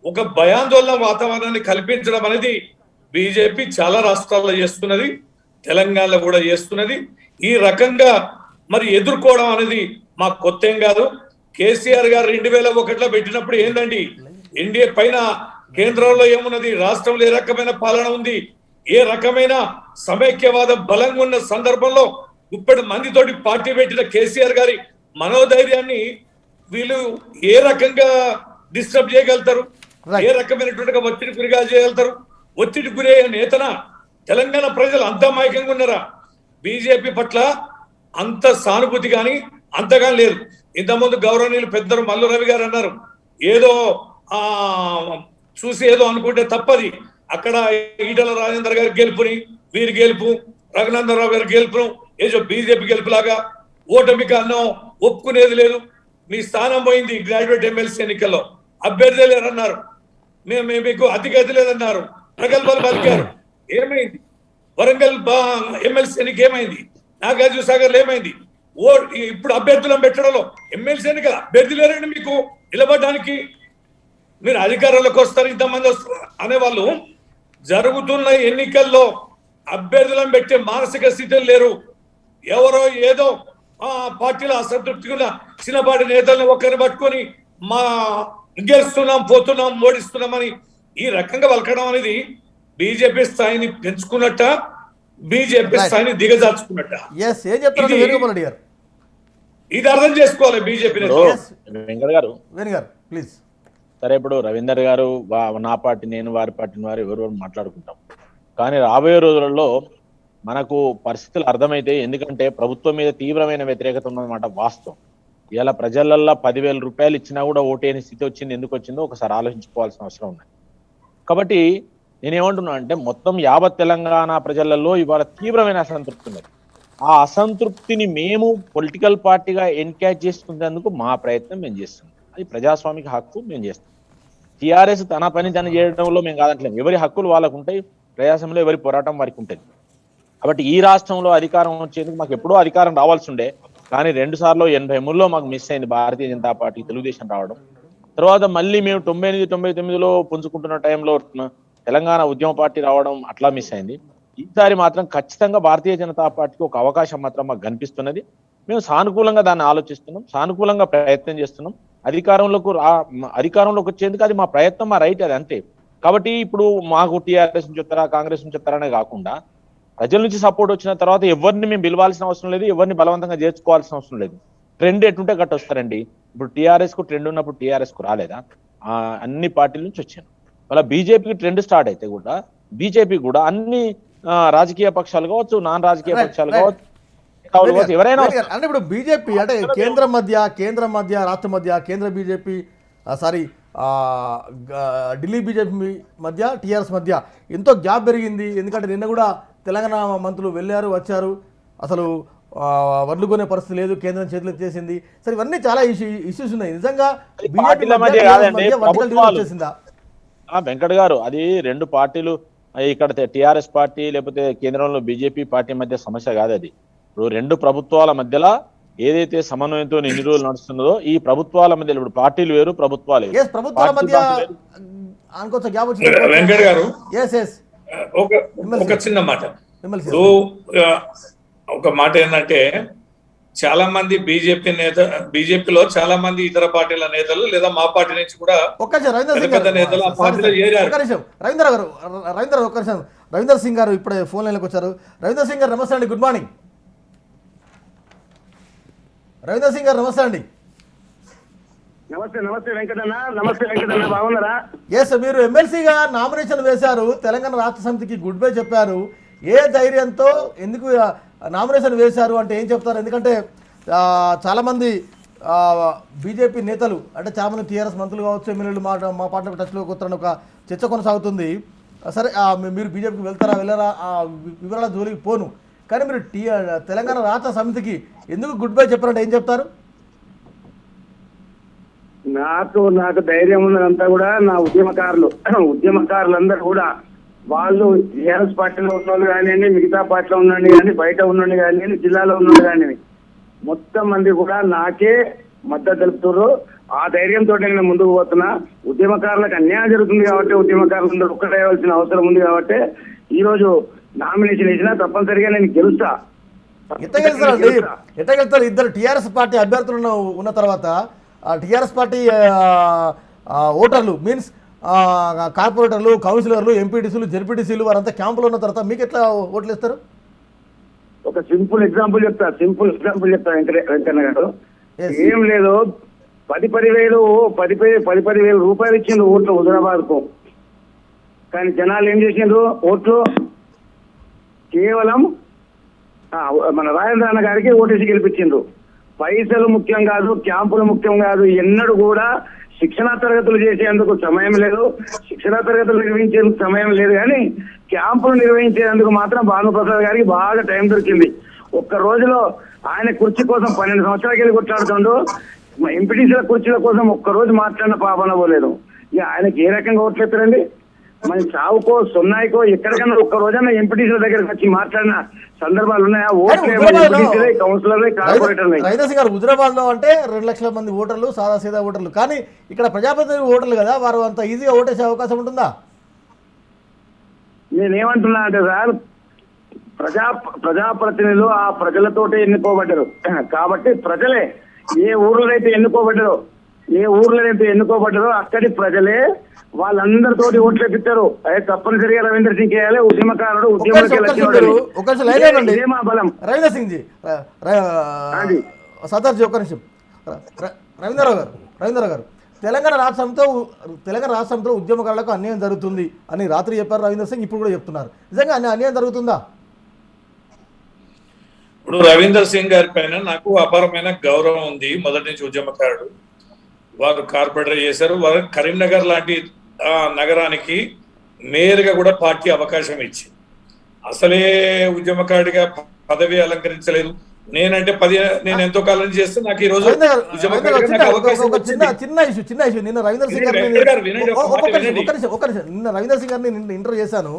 [SPEAKER 4] ఒక భయాందోళన వాతావరణాన్ని కల్పించడం అనేది బీజేపీ చాలా రాష్ట్రాల్లో చేస్తున్నది, తెలంగాణలో కూడా చేస్తున్నది. ఈ రకంగా మరి ఎదుర్కోవడం అనేది మాకు కొత్త ఏం కాదు. కేసీఆర్ గారు 2001లో పెట్టినప్పుడు ఏందండి, ఎన్డీఏ పైన కేంద్రంలో ఏమున్నది, రాష్ట్రంలో ఏ రకమైన పాలన ఉంది, ఏ రకమైన సమైక్యవాదం బలంగా ఉన్న సందర్భంలో 30 మందితోటి పార్టీ పెట్టిన కేసీఆర్ గారి మనోధైర్యాన్ని వీళ్ళు ఏ రకంగా డిస్టర్బ్ చేయగలుగుతారు, ఏ రకమైనటువంటి ఒత్తిడి గురిగా చేయగలుగుతారు? ఒత్తిడి గురయ్యే నేతన తెలంగాణ ప్రజలు అంత అమాయకంగా ఉన్నారా? బీజేపీ పట్ల అంత సానుభూతి కానీ అంతగా లేదు. ఇంతకుముందు గౌరవనీయులు పెద్దలు మల్లు రవి గారు అన్నారు, ఏదో ఆ చూసి ఏదో అనుకుంటే తప్పది. అక్కడ ఈటల రాజేందర్ గారి గెలుపుని, వీరి గెలుపు, రఘునందనరావు గారి గెలుపును ఏదో బీజేపీ గెలుపులాగా ఓటమికి అన్నం ఒప్పుకునేది లేదు. మీ స్థానం పోయింది గ్రాడ్యుయేట్ ఎమ్మెల్సీ ఎన్నికల్లో, అభ్యర్థి లేరన్నారు, మేము మీకు అతిగతి లేదన్నారు, ప్రగల్భాలు పలికారు. ఏమైంది? వరంగల్ ఎమ్మెల్సీ ఎన్నిక ఏమైంది? నాగార్జున సాగర్లో ఏమైంది? ఇప్పుడు అభ్యర్థులను పెట్టడంలో ఎమ్మెల్సీ ఎన్నిక అభ్యర్థి లేరండి మీకు నిలబడడానికి. మీరు అధికారంలోకి వస్తారు, ఇంతమంది వస్తారు అనేవాళ్ళు జరుగుతున్న ఎన్నికల్లో అభ్యర్థులను పెట్టే మానసిక స్థితిలో లేరు. ఎవరో ఏదో పార్టీలో అసంతృప్తిగా చిన్నపాటి నేతలను ఒకరిని పట్టుకొని మా గెలుస్తున్నాం, పోతున్నాం, ఓడిస్తున్నామని ఈ రకంగా వలకడం అనేది బీజేపీ స్థాయిని పెంచుకున్నట్ట, బీజేపీ స్థాయిని దిగజార్చుకున్నట్ట. ఇది అర్థం చేసుకోవాలి బీజేపీ.
[SPEAKER 2] వెంకట గారు
[SPEAKER 1] ప్లీజ్.
[SPEAKER 2] సరే, ఇప్పుడు రవీందర్ గారు నా పార్టీ నేను, వారి పార్టీని వారు ఎవరు మాట్లాడుకుంటాం. కానీ రాబోయే రోజులలో మనకు పరిస్థితులు అర్థమైతే, ఎందుకంటే ప్రభుత్వం మీద తీవ్రమైన వ్యతిరేకత ఉన్నమాట వాస్తవం. ఇలా ప్రజలల్లో 10,000 రూపాయలు ఇచ్చినా కూడా ఓటేని స్థితి వచ్చింది. ఎందుకు వచ్చిందో ఒకసారి ఆలోచించుకోవాల్సిన అవసరం ఉంది. కాబట్టి నేనేమంటున్నా అంటే, మొత్తం యావత్ తెలంగాణ ప్రజలలో ఇవాళ తీవ్రమైన అసంతృప్తి ఉన్నది. ఆ అసంతృప్తిని మేము పొలిటికల్ పార్టీగా ఎన్కాష్ చేసుకునేందుకు మా ప్రయత్నం మేము చేస్తున్నాం. అది ప్రజాస్వామిక హక్కు, మేము చేస్తాం. టీఆర్ఎస్ తన పని తను చేయడంలో మేము కాదంటలేము. ఎవరి హక్కులు వాళ్ళకు ఉంటాయి, ప్రజాస్వామ్యంలో ఎవరి పోరాటం వారికి ఉంటుంది. కాబట్టి ఈ రాష్ట్రంలో అధికారం వచ్చేందుకు మాకు ఎప్పుడో అధికారం రావాల్సి ఉండే, కానీ 2 సార్లు 83లో మాకు మిస్ అయింది భారతీయ జనతా పార్టీ, తెలుగుదేశం రావడం. తర్వాత మళ్ళీ మేము 98, 99లో పుంజుకుంటున్న టైంలో తెలంగాణ ఉద్యమ పార్టీ రావడం, అట్లా మిస్ అయింది. ఈసారి మాత్రం ఖచ్చితంగా భారతీయ జనతా పార్టీకి ఒక అవకాశం మాత్రం మాకు కనిపిస్తున్నది. మేము సానుకూలంగా దాన్ని ఆలోచిస్తున్నాం, సానుకూలంగా ప్రయత్నం చేస్తున్నాం. అధికారంలోకి వచ్చేందుకు అది మా ప్రయత్నం, మా రైట్, అది అంతే. కాబట్టి ఇప్పుడు మాకు టీఆర్ఎస్ నుంచి వస్తారా, కాంగ్రెస్ నుంచి వస్తారనే కాకుండా ప్రజల నుంచి సపోర్ట్ వచ్చిన తర్వాత ఎవరిని మేము పిలవాల్సిన అవసరం లేదు, ఎవరిని బలవంతంగా చేర్చుకోవాల్సిన అవసరం లేదు. ట్రెండ్ ఎటుంటే గట్ట వస్తారండి. ఇప్పుడు టీఆర్ఎస్ కు ట్రెండ్ ఉన్నప్పుడు టీఆర్ఎస్ కు రాలేదా? అన్ని పార్టీల నుంచి వచ్చాను. అలా బీజేపీకి ట్రెండ్ స్టార్ట్ అయితే కూడా బీజేపీ కూడా అన్ని రాజకీయ పక్షాలు కావచ్చు, నాన్ రాజకీయ పక్షాలు కావచ్చు, ఎవరైనా
[SPEAKER 1] అంటే ఇప్పుడు బీజేపీ అంటే కేంద్రం మధ్య రాష్ట్ర మధ్య కేంద్ర బీజేపీ ఢిల్లీ బీజేపీ మధ్య టీఆర్ఎస్ మధ్య ఎంతో గ్యాప్ పెరిగింది. ఎందుకంటే నిన్న కూడా తెలంగాణ మంత్రులు వెళ్ళారు, వచ్చారు, అసలు వడ్లు కొనే పరిస్థితి లేదు, కేంద్రం చేతులు ఎత్తేసింది. సరే, ఇవన్నీ చాలా ఇష్యూస్ ఉన్నాయి. నిజంగా
[SPEAKER 2] వెంకట్ గారు, అది 2 పార్టీలు, ఇక్కడ టీఆర్ఎస్ పార్టీ లేకపోతే కేంద్రంలో బీజేపీ పార్టీ మధ్య సమస్య కాదు. అది ఇప్పుడు 2 ప్రభుత్వాల మధ్యలో ఏదైతే సమన్వయంతో ఇన్ని రోజులు నడుస్తున్నదో, ఈ ప్రభుత్వాల మధ్య ఇప్పుడు పార్టీలు వేరు, ప్రభుత్వాలు
[SPEAKER 4] వెంకట్ గారు ఒక చిన్న మాట. ఇప్పుడు ఒక మాట ఏంటంటే, చాలా మంది బీజేపీలో చాలా మంది ఇతర పార్టీల నేతలు లేదా మా పార్టీ నుంచి కూడా నేతలు ఆ పార్టీలో చేరారు.
[SPEAKER 1] రవీందర్ సింగ్ గారు ఇప్పుడే ఫోన్ లైన్లోకి వచ్చారు. రవీందర్ సింగ్ గారు నమస్తే అండి, గుడ్ మార్నింగ్. రవీందర్ సింగ్ గారు నమస్తే అండి.
[SPEAKER 5] నమస్తే వెంకటన్న. నమస్తే వెంకటన్న, బాగున్నారా?
[SPEAKER 1] ఎస్, మీరు ఎమ్మెల్సీగా నామినేషన్ వేశారు, తెలంగాణ రాష్ట్ర సమితికి గుడ్ బై చెప్పారు. ఏ ధైర్యంతో ఎందుకు నామినేషన్ వేశారు అంటే ఏం చెప్తారు? ఎందుకంటే చాలామంది బీజేపీ నేతలు అంటే చాలామంది టీఆర్ఎస్ మంత్రులు కావచ్చు, ఎమ్మెల్యేలు మా పార్టీలో టచ్లోకి వస్తారని ఒక చర్చ కొనసాగుతుంది. సరే, మీరు బీజేపీకి వెళ్తారా వెళ్ళారా వివరాల జోలికి పోను, కానీ మీరు తెలంగాణ రాష్ట్ర సమితికి ఎందుకు గుడ్ బై చెప్పారంటే ఏం చెప్తారు?
[SPEAKER 5] నాకు ధైర్యం ఉన్నదంతా కూడా నా ఉద్యమకారులందరూ కూడా, వాళ్ళు టీఆర్ఎస్ పార్టీలో ఉన్నోళ్ళు కానివ్వండి, మిగతా పార్టీలో ఉండండి కానీ, బయట ఉండండి కానివ్వండి, జిల్లాలో ఉన్నోళ్ళు కానివ్వండి, మొత్తం మంది కూడా నాకే మద్దతు తెలుపుతారు. ఆ ధైర్యంతో నేను ముందుకు పోతున్నా. ఉద్యమకారులకు అన్యాయం జరుగుతుంది కాబట్టి ఉద్యమకారులందరూ ఒక్కటేయవలసిన అవసరం ఉంది కాబట్టి ఈ రోజు నామినేషన్ ఇచ్చినా తప్పనిసరిగా నేను గెలుస్తా.
[SPEAKER 1] ఎట్లా గెలుస్తారు? ఇద్దరు టీఆర్ఎస్ పార్టీ అభ్యర్థులు ఉన్న తర్వాత టీఆర్ఎస్ పార్టీ ఓటర్లు మీన్స్ కార్పొరేటర్లు, కౌన్సిలర్లు, ఎంపీటీసీలు, జెడ్పీటీసీలు వారంతా క్యాంపులో ఉన్న తర్వాత మీకు ఎట్లా ఓట్లు ఇస్తారు?
[SPEAKER 5] ఒక సింపుల్ ఎగ్జాంపుల్ చెప్తా వెంకన్న గారు. ఏం లేదు, 10,000 రూపాయలు ఇచ్చిండ్రు ఓట్లు హుజరాబాద్ కు. కానీ జనాలు ఏం చేసిండ్రు? ఓట్లు కేవలం మన రాజేంద్ర అన్న గారికి ఓటేసి గెలిపించిండ్రు. పైసలు ముఖ్యం కాదు, క్యాంపులు ముఖ్యం కాదు. ఎన్నడూ కూడా శిక్షణా తరగతులు చేసేందుకు సమయం లేదు, శిక్షణా తరగతులు నిర్వహించేందుకు సమయం లేదు, కానీ క్యాంపులు నిర్వహించేందుకు మాత్రం భానుప్రసాద్ గారికి బాగా టైం దొరికింది. ఒక్క రోజులో ఆయన కుర్చీ కోసం 12 సంవత్సరాలకి వెళ్ళి కొట్లాడుతుండో, ఎంపీటీసీల కుర్చీల కోసం ఒక్కరోజు మాట్లాడిన పాపన పోలేదు. ఇక ఆయనకి ఏ రకంగా ఓట్లేస్తారండి? మన చావుకో సున్నాయికో ఎక్కడికన్నా ఒక్క రోజన్నా ఎంపీటీసీల దగ్గరకు వచ్చి మాట్లాడిన సందర్భాలు ఉన్నాయా? ఓట్లే కౌన్సిలర్లే కార్పొరేటర్లే.
[SPEAKER 1] రైదర్శి గారు, హుజరాబాద్ లో అంటే 2 లక్షల మంది ఓటర్లు, సాదా ఓటర్లు, కానీ ఇక్కడ ప్రజాప్రతినిధి ఓటర్లు కదా, వారు అంత ఈజీగా ఓటేసే అవకాశం ఉంటుందా?
[SPEAKER 5] నేనేమంటున్నా అంటే సార్, ప్రజాప్రతినిధులు ఆ ప్రజలతోటే ఎన్నుకోబడ్డారు కాబట్టి ప్రజలే ఏ ఊర్లో అయితే ఎన్నుకోబడ్డారో అక్కడి ప్రజలే వాళ్ళందరితోటి ఓట్లు ఎత్తిస్తారు. అదే తప్పనిసరిగా రవీందర్ సింగ్ చేయాలి. ఉద్యమకారుడు ఇదే మా బలం.
[SPEAKER 1] రవీందర్ సింగ్ జీ, సర్దార్ జీ, ఒక్క నిమిషం. రవీంద్రరావు గారు, తెలంగాణ రాష్ట్రంతో ఉద్యమకారులకు అన్యాయం జరుగుతుంది అని రాత్రి చెప్పారు రవీందర్ సింగ్, ఇప్పుడు కూడా చెప్తున్నారు. నిజంగా అన్యాయం జరుగుతుందా?
[SPEAKER 4] ఇప్పుడు రవీందర్ సింగ్ గారి పైన నాకు అపారమైన గౌరవం ఉంది. మొదటి నుంచి ఉద్యమకారుడు, వారు కార్పొరేటర్ చేశారు. వారు కరీంనగర్ లాంటి నగరానికి మేయర్గా కూడా పార్టీ అవకాశం ఇచ్చి, అసలే ఉద్యమకారుడిగా పదవి అలంకరించలేదు. నేనంటే నేను ఎంతో కాలం చేస్తే నాకు ఈ రోజు
[SPEAKER 1] చిన్న ఇష్యూ. నిన్న రవీందర్ సింగ్ గారిని ఇంటర్వ్యూ చేశాను,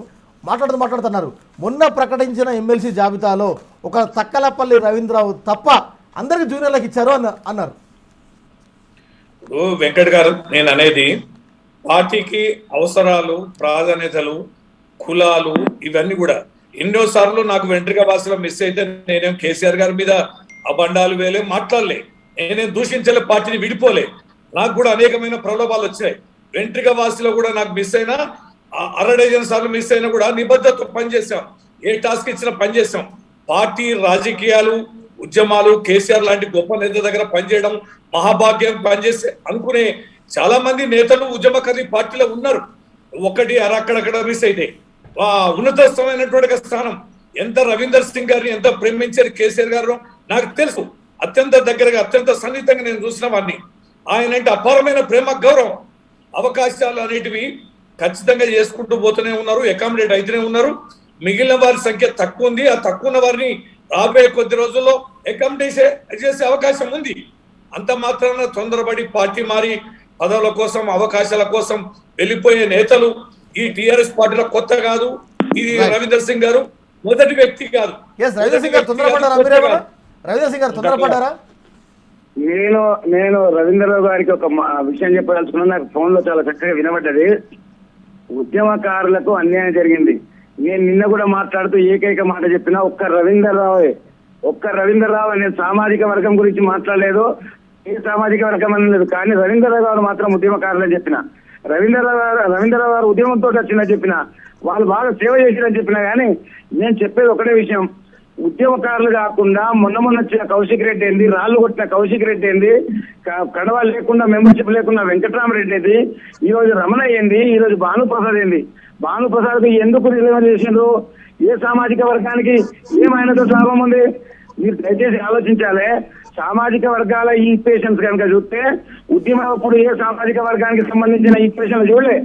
[SPEAKER 1] మాట్లాడుతున్నారు. మొన్న ప్రకటించిన ఎమ్మెల్సీ జాబితాలో ఒక తక్కలపల్లి రవీంద్రరావు తప్ప అందరికి జూనియర్లకు ఇచ్చారు అన్నారు.
[SPEAKER 4] ఇప్పుడు వెంకట్ గారు, నేను అనేది పార్టీకి అవసరాలు, ప్రాధాన్యతలు, కులాలు ఇవన్నీ కూడా ఎన్నోసార్లు నాకు వెంట్రుక భాషలో మిస్ అయితే నేనేం కేసీఆర్ గారి మీద అబండాలు వేలే మాట్లాడలే, నేనేం దూషించలే, పార్టీని విడిపోలే. నాకు కూడా అనేకమైన ప్రలోభాలు వచ్చాయి. వెంట్రుక భాషలో కూడా నాకు మిస్ అయినా 60 సార్లు మిస్ అయినా కూడా నిబద్ధతతో పనిచేసాం. ఏ టాస్క్ ఇచ్చినా పనిచేసాం. పార్టీ రాజకీయాలు, ఉద్యమాలు, కేసీఆర్ లాంటి గొప్ప నేత దగ్గర పనిచేయడం మహాభాగ్యం. పనిచేస్తే అనుకునే చాలా మంది నేతలు ఉద్యమకారి పార్టీలో ఉన్నారు. ఒకటి అక్కడక్కడ మిస్ అయితే ఉన్నతమైనటువంటి స్థానం. ఎంత రవీందర్ సింగ్ గారిని ఎంత ప్రేమించారు కేసీఆర్ గారు నాకు తెలుసు. అత్యంత దగ్గరగా, అత్యంత సన్నిహితంగా నేను చూసిన వాడిని. ఆయన అంటే అపారమైన ప్రేమ, గౌరవం. అవకాశాలు అనేటివి ఖచ్చితంగా చేసుకుంటూ పోతూనే ఉన్నారు, అకామిడేట్ అయితేనే ఉన్నారు. మిగిలిన వారి సంఖ్య తక్కువ ఉంది. ఆ తక్కువ ఉన్న వారిని రాబోయే కొద్ది రోజుల్లో అకామిడేట్ చేసే అవకాశం ఉంది. అంత మాత్రాన తొందరపడి పార్టీ మారి పదవుల కోసం, అవకాశాల కోసం వెళ్ళిపోయే నేతలు ఈ టిఆర్ఎస్ పార్టీలో కొత్త కాదు. ఇది రవీందర్ సింగ్ గారు మొదటి వ్యక్తి కాదు.
[SPEAKER 1] రవీందర్ సింగ్ గారు తొందరపడ్డారా?
[SPEAKER 5] నేను రవీంద్రరావు గారికి ఒక విషయం చెప్పదలుచుకున్నాను. నాకు ఫోన్ లో చాలా చక్కగా వినబడ్డది. ఉద్యమకారులకు అన్యాయం జరిగింది. నేను నిన్న కూడా మాట్లాడుతూ ఏకైక మాట చెప్పినా, ఒక్క రవీంద్రరావు నేను సామాజిక వర్గం గురించి మాట్లాడలేదు, ఏ సామాజిక వర్గం అని లేదు. కానీ రవీంద్రరావు గారు మాత్రం ఉద్యమకారులని చెప్పిన, రవీంద్రరావు గారు ఉద్యమంతో వచ్చిందని చెప్పిన, వాళ్ళు బాగా సేవ చేసిరని చెప్పినా. కానీ నేను చెప్పేది ఒకటే విషయం, ఉద్యమకారులు కాకుండా మొన్న వచ్చిన కౌశిక్ రెడ్డి ఏంది, రాళ్లు కొట్టిన కౌశిక్ రెడ్డి ఏంది, కడవ లేకుండా మెంబర్షిప్ లేకుండా వెంకటరామరెడ్డి ఏంది, ఈ రోజు రమణ ఏంది, ఈ రోజు భానుప్రసాద్ ఏంది. భానుప్రసాద్ ఎందుకు రిలీవ్ చేసిండ్రు? ఏ సామాజిక వర్గానికి ఏమైనదో లాభం ఉంది? మీరు దయచేసి ఆలోచించాలి. సామాజిక వర్గాల ఈక్వేషన్స్ కనుక చూస్తే ఉద్యమం అప్పుడు ఏ సామాజిక వర్గానికి సంబంధించిన ఈక్వేషన్లు చూడలే.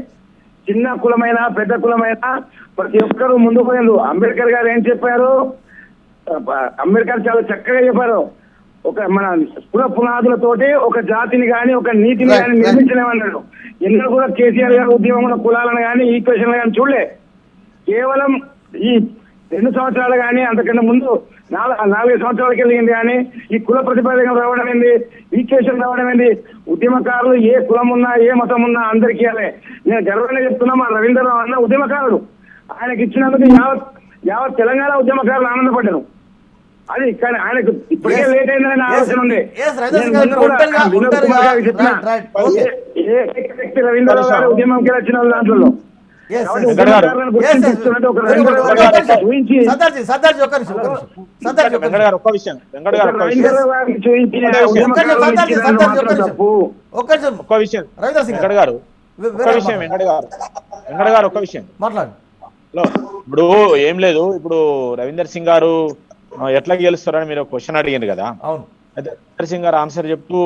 [SPEAKER 5] చిన్న కులమైన పెద్ద కులమైన ప్రతి ఒక్కరూ ముందు పోయారు. అంబేద్కర్ గారు ఏం చెప్పారు? అంబేద్కర్ చాలా చక్కగా చెప్పారు. ఒక మన కుల పునాదులతోటి ఒక జాతిని గాని ఒక నీతిని గాని నిర్మించలేమన్నాడు. ఎన్నో కూడా కేసీఆర్ గారు ఉద్యమంలో కులాలను గాని ఈక్వేషన్లు గాని చూడలే. కేవలం ఈ 2 సంవత్సరాలు కానీ అంతకన్నా ముందు 4 సంవత్సరాలకి వెళ్ళింది. కానీ ఈ కుల ప్రతిపాదన రావడం ఏంది, ఈక్వేషన్ రావడం ఏంది? ఉద్యమకారులు ఏ కులం ఉన్నా ఏ మతం ఉన్నా అందరికీ ఇవ్వాలి. నేను గర్వంగా చెప్తున్నా, మా రవీంద్రరావు అన్న ఉద్యమకారుడు. ఆయనకి ఇచ్చినందుకు యావత్ తెలంగాణ ఉద్యమకారులు ఆనందపడ్డారు. అది కానీ ఆయనకు ఇప్పటికే లేట్ అయిందని ఆలోచన ఉంది. రవీంద్రరావు గారు ఉద్యమంకి వచ్చిన దాంట్లో
[SPEAKER 2] ఇప్పుడు ఏం లేదు. ఇప్పుడు రవీందర్ సింగ్ గారు ఎట్లా గెలుస్తారని మీరు క్వశ్చన్ అడిగారు కదా.
[SPEAKER 1] అవును.
[SPEAKER 2] అయితే సింగ్ గారు ఆన్సర్ చెప్తూ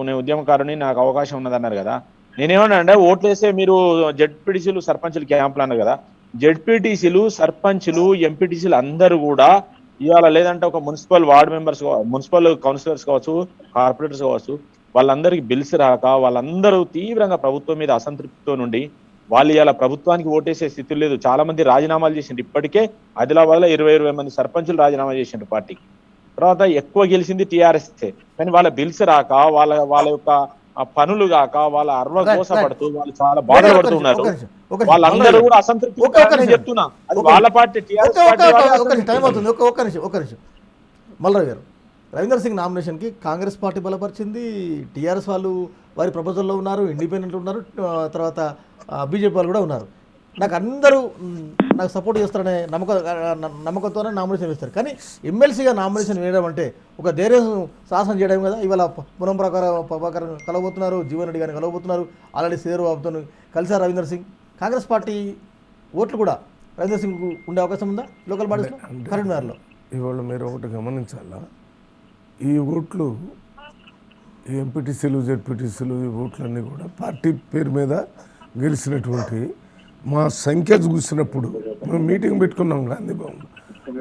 [SPEAKER 2] నేను ఉద్యమకారుని, నాకు అవకాశం ఉన్నదన్నారు కదా. నేనేమన్నా అంటే ఓట్లు వేస్తే మీరు జెడ్పీటీసీలు సర్పంచులు క్యాంపులు అన్నారు కదా. జెడ్పీటీసీలు సర్పంచులు ఎంపీటీసీలు అందరూ కూడా ఇవాళ లేదంటే ఒక municipal ward members, municipal counsellors కావచ్చు, కార్పొరేటర్స్ కావచ్చు, వాళ్ళందరికీ బిల్స్ రాక వాళ్ళందరూ తీవ్రంగా ప్రభుత్వం మీద అసంతృప్తితో నుండి వాళ్ళు ఇలా ప్రభుత్వానికి ఓటేసే స్థితి లేదు. చాలా మంది రాజీనామాలు చేసిండ్రు. ఇప్పటికే ఆదిలాబాద్ లో 20 మంది సర్పంచులు రాజీనామా చేసిండ్రు పార్టీకి. తర్వాత ఎక్కువ గెలిచింది టీఆర్ఎస్. కానీ వాళ్ళ బిల్స్ రాక వాళ్ళ యొక్క పనులు కాక వాళ్ళ అర్వగోసపడుతూ వాళ్ళు చాలా బాధపడుతున్నారు. వాళ్ళందరూ కూడా అసంతృప్తి చెప్తున్నా. అది వాళ్ళ పార్టీ టీఆర్ఎస్ పార్టీ.
[SPEAKER 1] టైం అవుతుంది. ఒక్క నిమిషం మల్రావు గారు, రవీందర్ సింగ్ నామినేషన్కి కాంగ్రెస్ పార్టీ బలపరిచింది, టీఆర్ఎస్ వాళ్ళు వారి ప్రపోజల్లో ఉన్నారు, ఇండిపెండెంట్ ఉన్నారు, తర్వాత బీజేపీ వాళ్ళు కూడా ఉన్నారు. నాకు అందరూ నాకు సపోర్ట్ చేస్తారనే నమ్మకంతోనే నామినేషన్ వేస్తారు. కానీ ఎమ్మెల్సీగా నామినేషన్ వేయడం అంటే ఒక ధైర్యం సాహసం చేయడం కదా. ఇవాళ పునం ప్రభాకర్ కలవబోతున్నారు, జీవన్ రెడ్డి గారిని కలవబోతున్నారు, ఆల్రెడీ శ్రీధర్ బాబుతో కలిసారు రవీందర్ సింగ్. కాంగ్రెస్ పార్టీ ఓట్లు కూడా రవీందర్ సింగ్ ఉండే అవకాశం ఉందా లోకల్ బాడీస్లో, కరీంనగర్లో?
[SPEAKER 3] ఇవాళ మీరు ఒకటి గమనించాలా, ఈ ఓట్లు ఎంపీటీసీలు జెడ్పీటీసీలు ఈ ఓట్లన్నీ కూడా పార్టీ పేరు మీద గెలిచినటువంటి మా సంఖ్య చూసినప్పుడు మేము మీటింగ్ పెట్టుకున్నాం గాంధీ భవన్,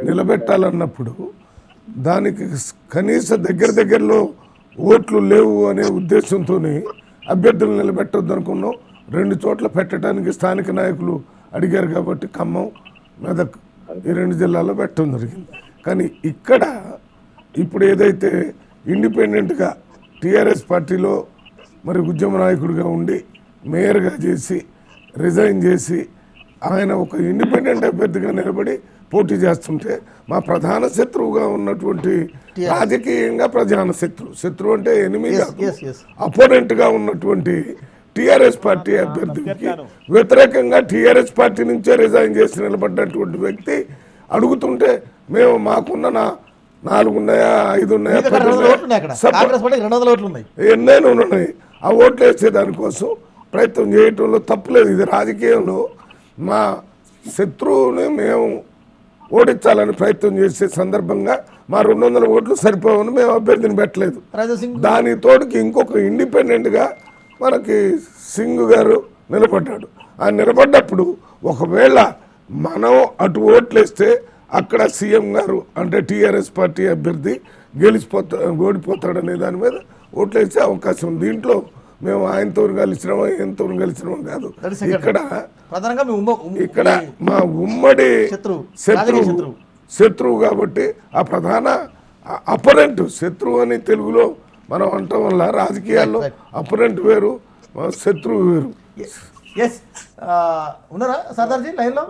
[SPEAKER 3] నిలబెట్టాలన్నప్పుడు దానికి కనీస దగ్గరలో ఓట్లు లేవు అనే ఉద్దేశంతో అభ్యర్థులు నిలబెట్టొద్దు అనుకున్నాం. 2 చోట్ల పెట్టడానికి స్థానిక నాయకులు అడిగారు కాబట్టి ఖమ్మం, మెదక్ ఈ 2 జిల్లాల్లో పెట్టడం జరిగింది. కానీ ఇక్కడ ఇప్పుడు ఏదైతే ఇండిపెండెంట్గా టీఆర్ఎస్ పార్టీలో మరి ఉద్యమ నాయకుడిగా ఉండి మేయర్గా చేసి రిజైన్ చేసి ఆయన ఒక ఇండిపెండెంట్ అభ్యర్థిగా నిలబడి పోటీ చేస్తుంటే మా ప్రధాన శత్రువుగా ఉన్నటువంటి రాజకీయంగా ప్రధాన శత్రువు అంటే ఎనిమి అపోనెంట్గా ఉన్నటువంటి టీఆర్ఎస్ పార్టీ అభ్యర్థికి వ్యతిరేకంగా టీఆర్ఎస్ పార్టీ నుంచే రిజైన్ చేసి నిలబడ్డటువంటి వ్యక్తి అడుగుతుంటే మేము మాకున్న 4 ఉన్నాయా 5 ఉన్నాయా ఎన్నైనా ఉన్నాయి, ఆ ఓట్లు వేసే దానికోసం ప్రయత్నం చేయటంలో తప్పులేదు. ఇది రాజకీయంలో మా శత్రువుని మేము ఓడించాలని ప్రయత్నం చేసే సందర్భంగా మా 200 ఓట్లు సరిపోవని మేము అభ్యర్థిని పెట్టలేదు. దాని తోడుకి ఇంకొక ఇండిపెండెంట్గా మనకి సింగ్ గారు నిలబడ్డాడు. ఆ నిలబడ్డప్పుడు ఒకవేళ మనం అటు ఓట్లేస్తే అక్కడ సీఎం గారు అంటే టీఆర్ఎస్ పార్టీ అభ్యర్థి ఓడిపోతాడనే దాని మీద ఓట్లేసే అవకాశం ఉంది. దీంట్లో మేము ఆయనతో కలిసినామో ఈయనతో కలిసినామో కాదు, ఇక్కడ మా ఉమ్మడి శత్రువు కాబట్టి ఆ ప్రధాన అపోనెంట్ శత్రువు అని తెలుగులో మనం అంటాం వల్ల రాజకీయాల్లో అపోనెంట్ వేరు శత్రువు వేరు.
[SPEAKER 1] ఉన్నారా సర్దార్జీ లైన్లో?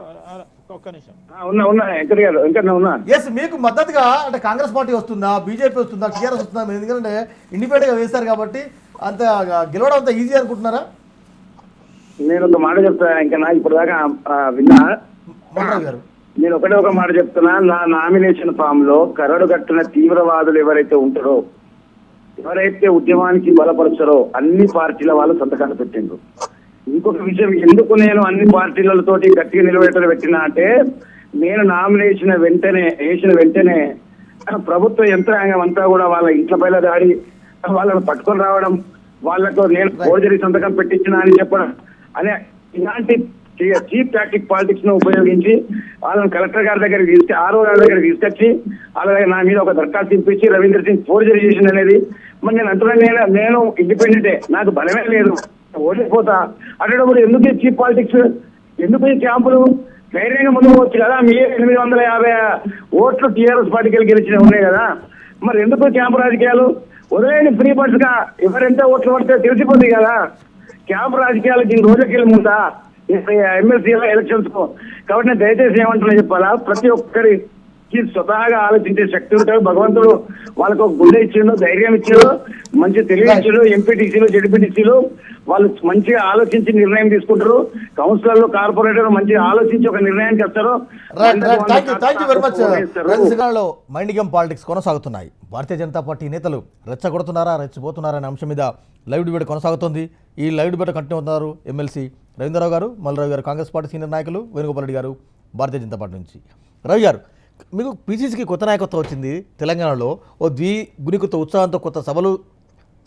[SPEAKER 1] మీకు మద్దతుగా అంటే కాంగ్రెస్ పార్టీ వస్తుందా, బీజేపీ వస్తుందా, టీఆర్ఎస్ వస్తుందా? ఎందుకంటే ఇండిపెండెంట్గా వేస్తారు కాబట్టి అంత గెలవడం అంత ఈజీ అనుకుంటున్నారా?
[SPEAKER 5] నేను ఒక మాట చెప్తా, ఇంకా నాకు ఇప్పుడు దాకా విన్నా
[SPEAKER 1] గారు,
[SPEAKER 5] నేను ఒక మాట చెప్తున్నా. నా నామినేషన్ ఫామ్ లో కరడు కట్టిన తీవ్రవాదులు ఎవరైతే ఉంటారో, ఎవరైతే ఉద్యమానికి బలపరుస్తారో అన్ని పార్టీల వాళ్ళు సంతకాలు పెట్టిండ్రు. ఇంకొక విషయం, ఎందుకు నేను అన్ని పార్టీలతోటి గట్టిగా నిలబెట్టలు పెట్టినా అంటే, నేను నామినేషన్ వేసిన వెంటనే ప్రభుత్వ యంత్రాంగం అంతా కూడా వాళ్ళ ఇంట్ల పైన దాడి, వాళ్ళని పట్టుకొని రావడం, వాళ్ళకు నేను ఫోర్జరీ సంతకం పెట్టించిన అని చెప్పడం అనే ఇలాంటి చీప్ టాక్టిక్ పాలిటిక్స్ ను ఉపయోగించి వాళ్ళని కలెక్టర్ గారి దగ్గర ఆర్ఓ గారి దగ్గర తీసుకొచ్చి అలాగే నా మీద ఒక దరఖాస్తు ఇప్పించి రవీంద్ర సింగ్ ఫోర్జరీ చేసింది అనేది. మరి నేను అంటున్నా, నేను ఇండిపెండెంటే, నాకు బలమే లేదు, ఓడిపోతా అటప్పుడు ఎందుకు చీప్ పాలిటిక్స్, ఎందుకు ఈ క్యాంపులు? ధైర్యంగా ముందుకు వచ్చు కదా. మీ 850 ఓట్లు టీఆర్ఎస్ పార్టీకి గెలిచినవి ఉన్నాయి కదా, మరి ఎందుకు క్యాంపు రాజకీయాలు? ఉదయం ఫ్రీ బస్ గా ఎవరెంత ఓట్లు పడితే తెలిసిపోతుంది కదా. క్యాంపు రాజకీయాలకు ఇన్ని రోజులకి వెళ్ళి ముందా ఎమ్మెల్సీ ఎలక్షన్స్ కు? కాబట్టి నేను దయచేసి ఏమంటున్నా చెప్పాలా, ప్రతి ఒక్కరికి స్వతహాగా ఆలోచించే శక్తి ఉంటాడు భగవంతుడు. వాళ్ళకు ఒక గుండె ఇచ్చిండు, ధైర్యం ఇచ్చాడు, మంచి తెలివి ఇచ్చాడు. ఎంపీటీసీలు జెడ్పీటీసీలు వాళ్ళు మంచిగా ఆలోచించి నిర్ణయం తీసుకుంటారు. కౌన్సిలర్లు కార్పొరేటర్ మంచిగా ఆలోచించి ఒక నిర్ణయానికి వస్తారు.
[SPEAKER 1] మైండ్ గేమ్ పాలిటిక్స్ కొనసాగుతున్నాయి. భారతీయ జనతా పార్టీ నేతలు రెచ్చగొడుతున్నారా రెచ్చిపోతున్నారా అనే అంశం మీద లైవ్ డిబేట్ కొనసాగుతుంది. ఈ లైవ్ డిబేట్ కంటిన్యూ అవుతున్నారు ఎమ్మెల్సీ రవీంద్రరావు గారు, మల్రావు గారు, కాంగ్రెస్ పార్టీ సీనియర్ నాయకులు, వేణుగోపాల్ రెడ్డి గారు భారతీయ జనతా పార్టీ నుంచి. రవి గారు, మీకు పీసీసీకి కొత్త నాయకత్వం వచ్చింది తెలంగాణలో, ఓ గుణీకృత ఉత్సాహంతో కొత్త సభలు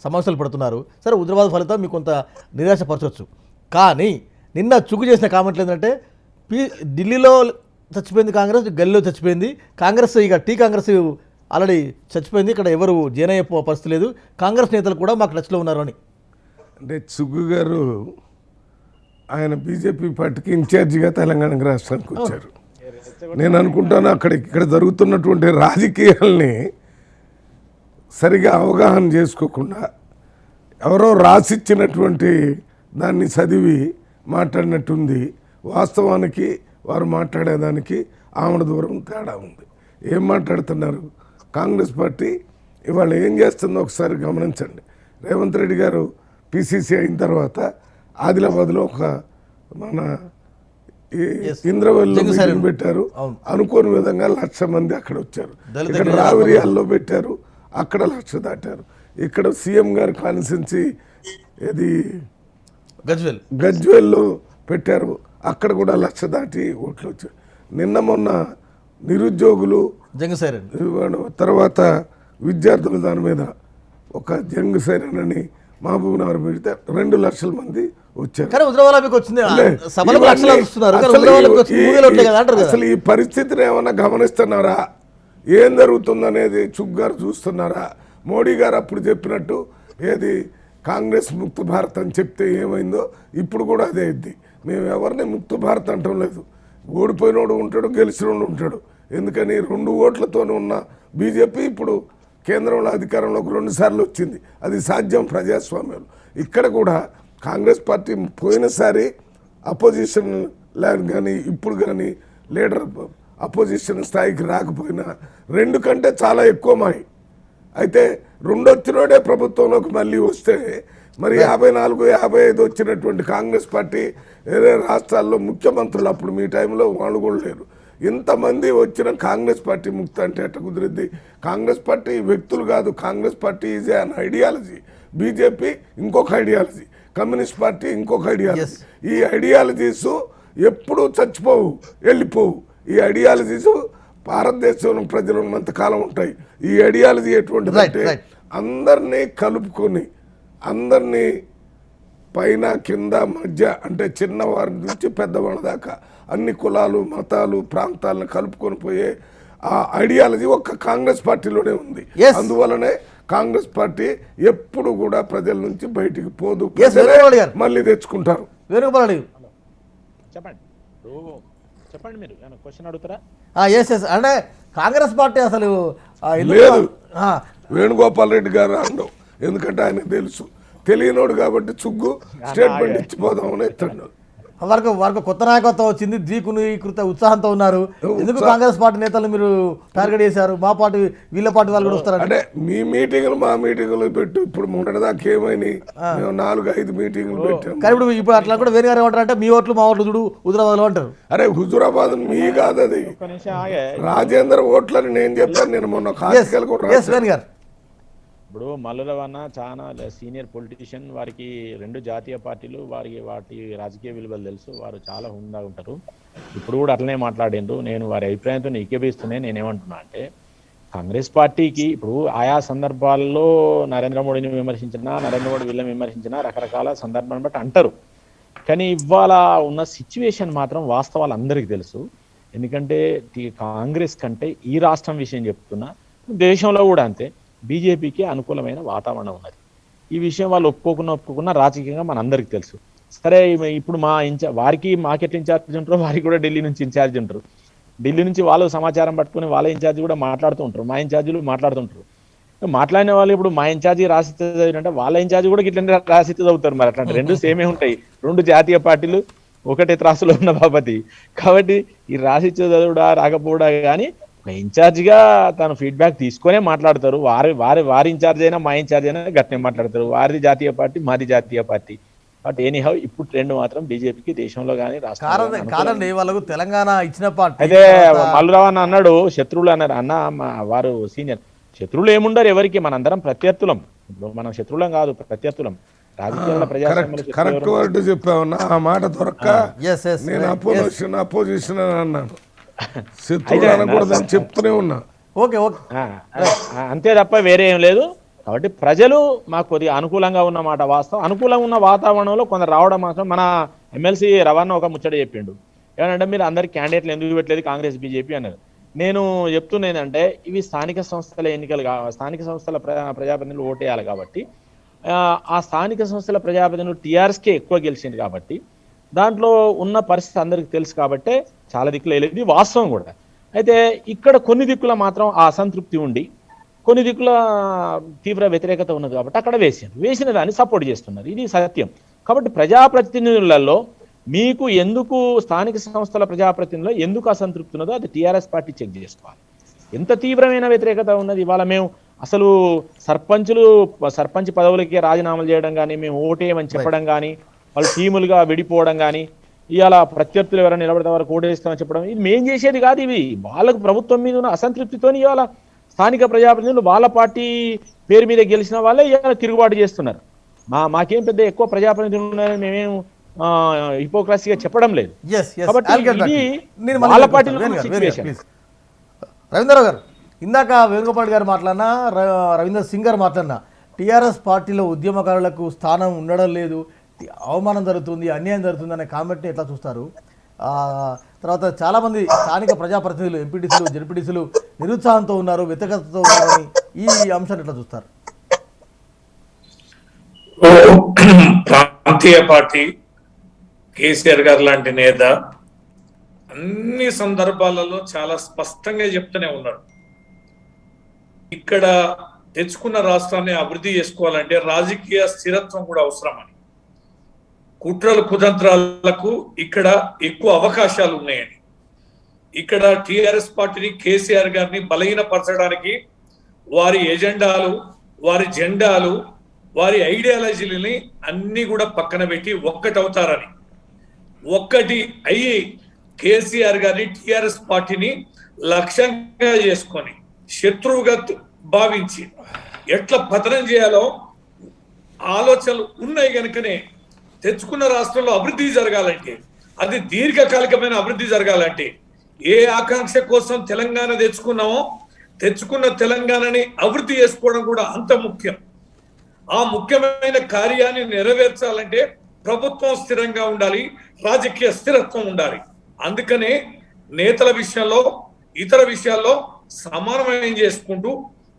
[SPEAKER 1] సమస్యలు పడుతున్నారు. సరే, హుజరాబాద్ ఫలితం మీకు కొంత నిరాశపరచవచ్చు. కానీ నిన్న చుక్కు చేసిన కామెంట్లు ఏంటంటే ఢిల్లీలో చచ్చిపోయింది కాంగ్రెస్, గల్లీలో చచ్చిపోయింది కాంగ్రెస్, ఇక కాంగ్రెస్ ఆల్రెడీ చచ్చిపోయింది, ఇక్కడ ఎవరు జేనయ్యే పరిస్థితి లేదు, కాంగ్రెస్ నేతలు కూడా మాకు టచ్లో ఉన్నారు అని.
[SPEAKER 3] అంటే చుగ్గు గారు ఆయన బీజేపీ పార్టీకి ఇన్ఛార్జిగా తెలంగాణ రాష్ట్రానికి వచ్చారు. నేను అనుకుంటాను ఇక్కడ జరుగుతున్నటువంటి రాజకీయాల్ని సరిగా అవగాహన చేసుకోకుండా ఎవరో రాసిచ్చినటువంటి దాన్ని చదివి మాట్లాడినట్టుంది. వాస్తవానికి వారు మాట్లాడేదానికి ఆమడ దూరం తేడా ఉంది. ఏం మాట్లాడుతున్నారు? కాంగ్రెస్ పార్టీ ఇవాళ ఏం చేస్తుందో ఒకసారి గమనించండి. రేవంత్ రెడ్డి గారు పిసిసి అయిన తర్వాత ఆదిలాబాద్లో ఒక మన ఇంద్రవెల్లో మీటింగ్ పెట్టారు. అనుకోని విధంగా 1,00,000 మంది అక్కడ వచ్చారు. ఇక్కడ రావిరియాల్లో పెట్టారు, అక్కడ 1,00,000 దాటారు. ఇక్కడ సీఎం గారు కాన్స్టిట్యున్సీ ఇది గజ్వేల్లో పెట్టారు, అక్కడ కూడా 1,00,000 దాటి ఓట్లు వచ్చారు. నిన్న మొన్న నిరుద్యోగులు తర్వాత విద్యార్థులు దాని మీద ఒక జంగ్ సైరన్ అని మహబూబ్ నగర్ పెడితే 2,00,000 మంది వచ్చారు. అసలు ఈ పరిస్థితిని ఏమన్నా గమనిస్తున్నారా? ఏం జరుగుతుందనేది చుగ్ గారు చూస్తున్నారా? మోడీ గారు అప్పుడు చెప్పినట్టు ఏది కాంగ్రెస్ ముక్త భారత్ అని చెప్తే ఏమైందో ఇప్పుడు కూడా అదే అయింది. మేము ఎవరిని ముక్త భారత్ అంటం లేదు. ఓడిపోయినోడు ఉంటాడు, గెలిచినోడు ఉంటాడు. ఎందుకని 2 ఓట్లతోనే ఉన్న బీజేపీ ఇప్పుడు కేంద్రంలో అధికారంలోకి 2 సార్లు వచ్చింది. అది సాధ్యం ప్రజాస్వామ్యంలో. ఇక్కడ కూడా కాంగ్రెస్ పార్టీ పోయినసారి అపోజిషన్ కానీ ఇప్పుడు కానీ లీడర్ అపోజిషన్ స్థాయికి రాకపోయినా 2 కంటే చాలా ఎక్కువ మాయి. అయితే 2 వచ్చినోడే ప్రభుత్వంలోకి మళ్ళీ వస్తే మరి 54, 55 వచ్చినటువంటి కాంగ్రెస్ పార్టీ వేరే రాష్ట్రాల్లో ముఖ్యమంత్రులు అప్పుడు మీ టైంలో వాళ్ళు కూడా లేరు. ఇంతమంది వచ్చిన కాంగ్రెస్ పార్టీ ముక్త అంటే ఎట్ట కుదిరిద్ది? కాంగ్రెస్ పార్టీ వ్యక్తులు కాదు, Congress party is an ideology. BJP ఇంకొక ఐడియాలజీ, కమ్యూనిస్ట్ పార్టీ ఇంకొక ఐడియాలజీ. ఈ ఐడియాలజీస్ ఎప్పుడూ చచ్చిపోవు, వెళ్ళిపోవు. ఈ ఐడియాలజీస్ భారతదేశంలో ప్రజలు ఉన్నంత కాలం ఉంటాయి. ఈ ఐడియాలజీ ఎటువంటిదంటే అందరినీ కలుపుకొని, అందరినీ పైన కింద మధ్య అంటే చిన్నవారి నుంచి పెద్దవాళ్ళ దాకా అన్ని కులాలు మతాలు ప్రాంతాలను కలుపుకొని పోయే ఆ ఐడియాలజీ ఒక్క కాంగ్రెస్ పార్టీలోనే ఉంది. అందువలనే కాంగ్రెస్ పార్టీ ఎప్పుడు కూడా ప్రజల నుంచి బయటికి పోదు, మళ్ళీ తెచ్చుకుంటారు.
[SPEAKER 2] చెప్పండి మీరు క్వశ్చన్ అడుగుతారా?
[SPEAKER 1] అంటే కాంగ్రెస్ పార్టీ అసలు
[SPEAKER 3] లేదు. వేణుగోపాల్ రెడ్డి గారు అనడం, ఎందుకంటే ఆయనకు తెలుసు, తెలియనోడు కాబట్టి చుగ్గు స్టేట్మెంట్ ఇచ్చిపోదామని ఎత్తాడు.
[SPEAKER 1] వారికి కొత్త నాయకత్వం వచ్చింది, ద్విగుణీకృత ఉత్సాహంతో ఉన్నారు. ఎందుకు కాంగ్రెస్ పార్టీ నేతలు మీరు టార్గెట్ చేశారు? మా పార్టీ వీళ్ళ పార్టీ వాళ్ళు కూడా వస్తారు
[SPEAKER 3] అంటే మీ మీటింగ్లు మా మీటింగ్లు పెట్టు. ఇప్పుడు మొన్నటిదాకా ఏమైనాయి? మేము 4-5 మీటింగ్లు పెట్టాము.
[SPEAKER 1] కానీ ఇప్పుడు అట్లా కూడా వేరే గారు ఏమంటారంటే మీ ఓట్లు మా ఓట్లు చూడు హుజురాబాద్లో అంటారు.
[SPEAKER 3] అరే హుజురాబాద్ మీ కాదు, అది రాజేందర్ ఓట్లని నేను చెప్పాను. నేను మొన్న కాశీకల్ కూడా
[SPEAKER 2] ఇప్పుడు మల్లురవన్న చాలా సీనియర్ పొలిటీషియన్, వారికి 2 జాతీయ పార్టీలు, వాటి రాజకీయ విలువలు తెలుసు, వారు చాలా హుందాగా ఉంటారు. ఇప్పుడు కూడా అట్లనే మాట్లాడిండ్రు. నేను వారి అభిప్రాయంతో ఏకీభవిస్తూనే నేనేమంటున్నా అంటే, కాంగ్రెస్ పార్టీకి ఇప్పుడు ఆయా సందర్భాల్లో నరేంద్ర మోడీని విమర్శించినా, నరేంద్ర మోడీ వీళ్ళని విమర్శించినా రకరకాల సందర్భాన్ని బట్టి అంటారు. కానీ ఇవాళ ఉన్న సిచ్యువేషన్ మాత్రం వాస్తవాలు అందరికీ తెలుసు. ఎందుకంటే కాంగ్రెస్ కంటే ఈ రాష్ట్రం విషయం చెప్తున్నా, దేశంలో కూడా అంతే, బీజేపీకి అనుకూలమైన వాతావరణం ఉన్నది. ఈ విషయం వాళ్ళు ఒప్పుకోకున్నా రాజకీయంగా మన అందరికి తెలుసు. సరే, ఇప్పుడు వారికి మార్కెట్ ఇన్ఛార్జ్ ఉంటారు, వారికి కూడా ఢిల్లీ నుంచి ఇన్ఛార్జ్ ఉంటారు. ఢిల్లీ నుంచి వాళ్ళు సమాచారం పట్టుకుని వాళ్ళ ఇన్ఛార్జ్ కూడా మాట్లాడుతూ ఉంటారు, మా ఇన్ఛార్జీలు మాట్లాడుతుంటారు. మాట్లాడిన వాళ్ళు ఇప్పుడు మా ఇన్ఛార్జి రాసితే చదివినంటే వాళ్ళ ఇన్ఛార్జి కూడా ఇట్లా రాసితే చదువుతారు. మరి అట్లాంటి 2 సేమే ఉంటాయి. 2 జాతీయ పార్టీలు ఒకటే త్రాసులో ఉన్న బాబతి. కాబట్టి ఈ రాసిచ్చే చదువుడా రాకపోవడా కానీ ఇన్ఛార్జిగా తను ఫీడ్బ్యాక్ తీసుకునే మాట్లాడతారు. వారి ఇన్ఛార్జ్ అయినా మా ఇన్ఛార్జ్ అయినా గట్టినే మాట్లాడతారు. వారిది జాతీయ పార్టీ, మాది జాతీయ పార్టీ. బట్ ఎనీహౌ ఇప్పుడు ట్రెండ్ మాత్రం బీజేపీకి దేశంలో కానీ
[SPEAKER 1] రాష్ట్రంలో వాళ్ళకు తెలంగాణ ఇచ్చిన పార్టీ.
[SPEAKER 2] అయితే మల్లురావు అన్నాడు శత్రువులు అన్నారు. అన్న వారు సీనియర్ శత్రువులు ఏముండరు ఎవరికి, మనందరం ప్రత్యర్థులం. ఇప్పుడు మనం శత్రువులం కాదు, ప్రత్యర్థులం. రాజకీయాల
[SPEAKER 3] కరెక్ట్ వర్డ్ చెప్పావన్నా. ఆ మాట దొరక్క నేను అపోజిషన్ అని అన్నాను. శత్రువులు అనకూడదని చెప్తూనే ఉన్నా.
[SPEAKER 1] ఓకే ఓకే
[SPEAKER 2] అంతే తప్ప వేరే ఏం లేదు. కాబట్టి ప్రజలు మాకు కొద్దిగా అనుకూలంగా ఉన్న మాట వాస్తవం. అనుకూలంగా ఉన్న వాతావరణంలో కొందరు రావడం మాత్రం మన ఎమ్మెల్సీ రవాణా ఒక ముచ్చట చెప్పిండు. ఏమంటే మీరు అందరు క్యాండిడేట్లు ఎందుకు పెట్టలేదు కాంగ్రెస్ బీజేపీ అన్నారు. నేను చెప్తున్నా ఏంటంటే ఇవి స్థానిక సంస్థల ఎన్నికలు స్థానిక సంస్థల ప్రజాప్రతినిధులు ఓటేయాలి కాబట్టి ఆ స్థానిక సంస్థల ప్రజాప్రతినిధులు టీఆర్ఎస్కే ఎక్కువ గెలిచింది కాబట్టి దాంట్లో ఉన్న పరిస్థితి అందరికీ తెలుసు కాబట్టి చాలా దిక్కులు వెళ్ళేది వాస్తవం కూడా. అయితే ఇక్కడ కొన్ని దిక్కుల మాత్రం ఆ అసంతృప్తి ఉండి కొన్ని దిక్కుల తీవ్ర వ్యతిరేకత ఉన్నది కాబట్టి అక్కడ వేసిన దాన్ని సపోర్ట్ చేస్తున్నారు. ఇది సత్యం. కాబట్టి ప్రజాప్రతినిధులలో మీకు ఎందుకు స్థానిక సంస్థల ప్రజాప్రతినిధుల్లో ఎందుకు అసంతృప్తి ఉన్నదో అది టీఆర్ఎస్ పార్టీ చెక్ చేసుకోవాలి. ఎంత తీవ్రమైన వ్యతిరేకత ఉన్నది. ఇవాళ మేము అసలు సర్పంచ్ పదవులకే రాజీనామాలు చేయడం కానీ, మేము ఓటేయమని చెప్పడం కానీ, వాళ్ళు టీములుగా విడిపోవడం కానీ, ఇవాళ ప్రత్యర్థులు ఎవరైనా నిలబడితే వరకు ఓటేస్తామని చెప్పడం, ఇది మేం చేసేది కాదు. ఇవి వాళ్ళకు ప్రభుత్వం మీద ఉన్న అసంతృప్తితో ఇవాళ స్థానిక ప్రజాప్రతినిధులు వాళ్ళ పార్టీ పేరు మీద గెలిచిన వాళ్ళే ఇవాళ తిరుగుబాటు చేస్తున్నారు. మాకేం పెద్ద ఎక్కువ ప్రజాప్రతినిధులు ఉన్నారని మేమేం హిపోక్రసీగా చెప్పడం లేదు. వాళ్ళ పార్టీలో
[SPEAKER 1] రవీంద్రరావు గారు ఇందాక వేణుగోపాల్ గారు మాట్లాడినా, రవీంద్ర సింగ్ గారు మాట్లాడినా టీఆర్ఎస్ పార్టీలో ఉద్యమకారులకు స్థానం ఉండడం లేదు, అవమానం జరుగుతుంది, అన్యాయం జరుగుతుంది అనే కామెంట్ని ఎట్లా చూస్తారు? తర్వాత చాలామంది స్థానిక ప్రజాప్రతినిధులు, ఎంపీటీసీలు, జెడ్పీటీసీలు నిరుత్సాహంతో ఉన్నారు, వ్యతిరేకతతో ఉన్నారని ఈ అంశాన్ని ఎట్లా చూస్తారు?
[SPEAKER 4] ప్రాంతీయ పార్టీ కేసీఆర్ గారు లాంటి నేత అన్ని సందర్భాలలో చాలా స్పష్టంగా చెప్తూనే ఉన్నాడు, ఇక్కడ తెచ్చుకున్న రాష్ట్రాన్ని అభివృద్ధి చేసుకోవాలంటే రాజకీయ స్థిరత్వం కూడా అవసరమని, కుట్రలు కుతంత్రాలకు ఇక్కడ ఎక్కువ అవకాశాలు ఉన్నాయని, ఇక్కడ టిఆర్ఎస్ పార్టీని కేసీఆర్ గారిని బలహీనపరచడానికి వారి ఎజెండాలు, వారి జెండాలు, వారి ఐడియాలజీలని అన్ని కూడా పక్కన పెట్టి ఒక్కటవుతారని, ఒక్కటి అయ్యి కేసీఆర్ గారిని టిఆర్ఎస్ పార్టీని లక్ష్యంగా చేసుకొని శత్రువుగా భావించి ఎట్లా పతనం చేయాలో ఆలోచనలు ఉన్నాయి కనుకనే తెచ్చుకున్న రాష్ట్రంలో అభివృద్ధి జరగాలంటే, అది దీర్ఘకాలికమైన అభివృద్ధి జరగాలంటే, ఏ ఆకాంక్ష కోసం తెలంగాణ తెచ్చుకున్నామో తెచ్చుకున్న తెలంగాణని అభివృద్ధి చేసుకోవడం కూడా అంత ముఖ్యం. ఆ ముఖ్యమైన కార్యాన్ని నెరవేర్చాలంటే ప్రభుత్వం స్థిరంగా ఉండాలి, రాజకీయ స్థిరత్వం ఉండాలి. అందుకనే నేతల విషయంలో, ఇతర విషయాల్లో సమన్వయం చేసుకుంటూ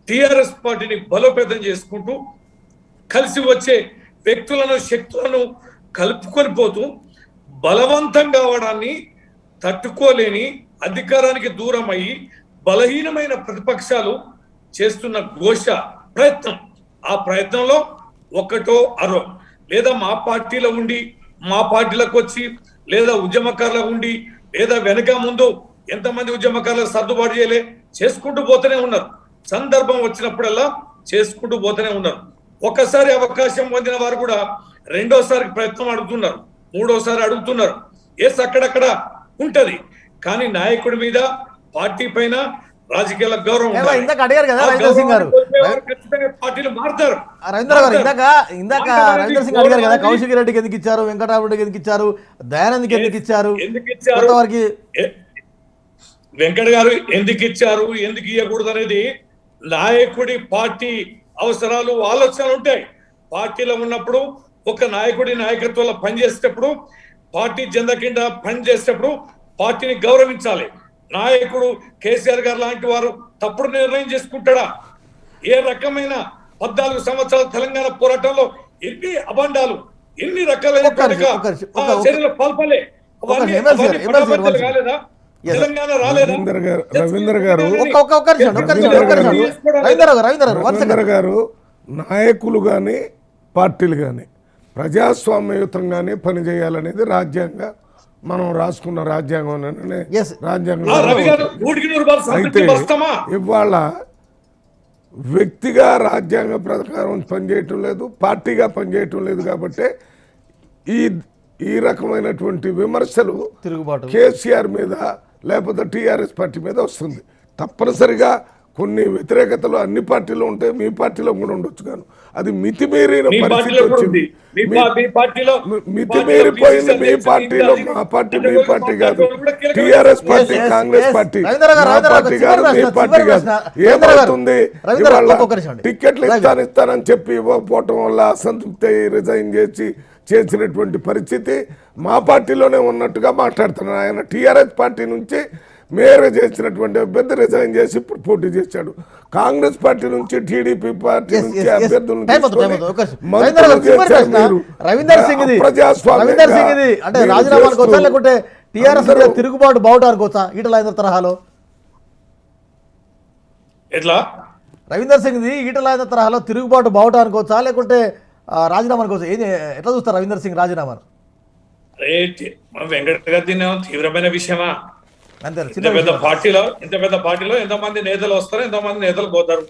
[SPEAKER 4] టిఆర్ఎస్ పార్టీని బలోపేతం చేసుకుంటూ కలిసి వచ్చే వ్యక్తులను, శక్తులను కలుపుకొని పోతూ బలవంతం కావడాన్ని తట్టుకోలేని, అధికారానికి దూరం అయ్యి బలహీనమైన ప్రతిపక్షాలు చేస్తున్న ఘోష ప్రయత్నం, ఆ ప్రయత్నంలో ఒకటో అరో లేదా మా పార్టీలో ఉండి మా పార్టీలకు వచ్చి, లేదా ఉద్యమకారులు ఉండి, లేదా వెనక ముందు ఎంతమంది ఉద్యమకారులకు సర్దుబాటు చేయలే చేసుకుంటూ పోతూనే ఉన్నారు. సందర్భం వచ్చినప్పుడల్లా చేసుకుంటూ పోతూనే ఉన్నారు. ఒక్కసారి అవకాశం పొందిన వారు కూడా రెండోసారి ప్రయత్నం అడుగుతున్నారు, మూడోసారి అడుగుతున్నారు. ఎస్ అక్కడక్కడ ఉంటది, కానీ నాయకుడి మీద, పార్టీ పైన రాజకీయాల గౌరవం
[SPEAKER 1] అడిగారు కదా రవీంద్ర సింగ్ గారు,
[SPEAKER 4] పార్టీలు మారుతారు.
[SPEAKER 1] రవీంద్ర గారు ఇందాక రవీంద్ర సింగ్ అడిగారు కదా, కౌశిక్ రెడ్డికి ఎందుకు ఇచ్చారు, వెంకటరామరెడ్డికి ఎందుకు ఇచ్చారు, దయానంద్కి ఎందుకు ఇచ్చారు, వారికి
[SPEAKER 4] వెంకట గారు ఎందుకు ఇచ్చారు, ఎందుకు ఇవ్వకూడదు అనేది నాయకుడి పార్టీ అవసరాలు, ఆలోచనలు ఉంటాయి. పార్టీలో ఉన్నప్పుడు ఒక నాయకుడి నాయకత్వంలో పనిచేసేటప్పుడు, పార్టీ జెండా కింద పనిచేసేటప్పుడు పార్టీని గౌరవించాలి. నాయకుడు కేసీఆర్ గారు లాంటి వారు తప్పుడు నిర్ణయం చేసుకుంటాడా? ఏ రకమైన 14 సంవత్సరాల తెలంగాణ పోరాటంలో ఎన్ని అబండాలు, ఎన్ని రకాలైన చర్యలు పాల్పలే, కాలేదా? తెలంగాణ రాలేదా?
[SPEAKER 3] రవీంద్ర గారు నాయకులు కానీ పార్టీలు కానీ ప్రజాస్వామ్యయుతంగానే పనిచేయాలనేది రాజ్యాంగం, మనం రాసుకున్న రాజ్యాంగం. అయితే ఇవాళ వ్యక్తిగా రాజ్యాంగ ప్రకారం పనిచేయటం లేదు, పార్టీగా పనిచేయటం లేదు. కాబట్టి ఈ రకమైనటువంటి విమర్శలు కేసీఆర్ మీద లేకపోతే టీఆర్ఎస్ పార్టీ మీద వస్తుంది. తప్పనిసరిగా కొన్ని వ్యతిరేకతలు అన్ని పార్టీలో ఉంటాయి, మీ పార్టీలో కూడా ఉండొచ్చు కానీ అది మితిమీరిన
[SPEAKER 4] మీ
[SPEAKER 3] పరిస్థితి
[SPEAKER 4] పార్టీలో కూడా ఉంది.
[SPEAKER 3] వచ్చింది.
[SPEAKER 4] మీ పార్టీలో
[SPEAKER 3] మితిమీరిపోయింది. మీ పార్టీలో మా పార్టీ మీ పార్టీ కాదు, టిఆర్ఎస్ పార్టీ, కాంగ్రెస్ పార్టీ, మా పార్టీ కాదు, మీ పార్టీ కాదు. ఏమవుతుంది ఇవాళ టికెట్లు ఇస్తానని చెప్పి ఇవ్వకపోవటం వల్ల అసంతృప్తి రిజైన్ చేసినటువంటి పరిస్థితి మా పార్టీలోనే ఉన్నట్టుగా మాట్లాడుతున్నాను. ఆయన టిఆర్ఎస్ పార్టీ నుంచి మేయర్గా చేసినటువంటి అభ్యర్థి రిజైన్ చేసి ఇప్పుడు పోటీ చేశాడు. కాంగ్రెస్ పార్టీ నుంచి టీడీపీ పార్టీ నుంచి అభ్యర్థులను
[SPEAKER 1] తిరుగుబాటు బావుటానికి వచ్చా ఈటల రాజేందర్ తరహాలో?
[SPEAKER 4] ఎట్లా
[SPEAKER 1] రవీందర్ సింగ్ది ఈటల రాజేందర్ తరహాలో తిరుగుబాటు బావుటానికి వచ్చా లేకుంటే రాజీనామానికి వచ్చా? ఏది ఎట్లా చూస్తారు రవీందర్ సింగ్ రాజీనామాను?
[SPEAKER 4] అరే వెంకట గారి తీవ్రమైన విషయమా?
[SPEAKER 1] అంతే
[SPEAKER 4] ఇంత పెద్ద పార్టీలో ఎంతమంది నేతలు వస్తారు, ఎంతమంది నేతలు పోతారు.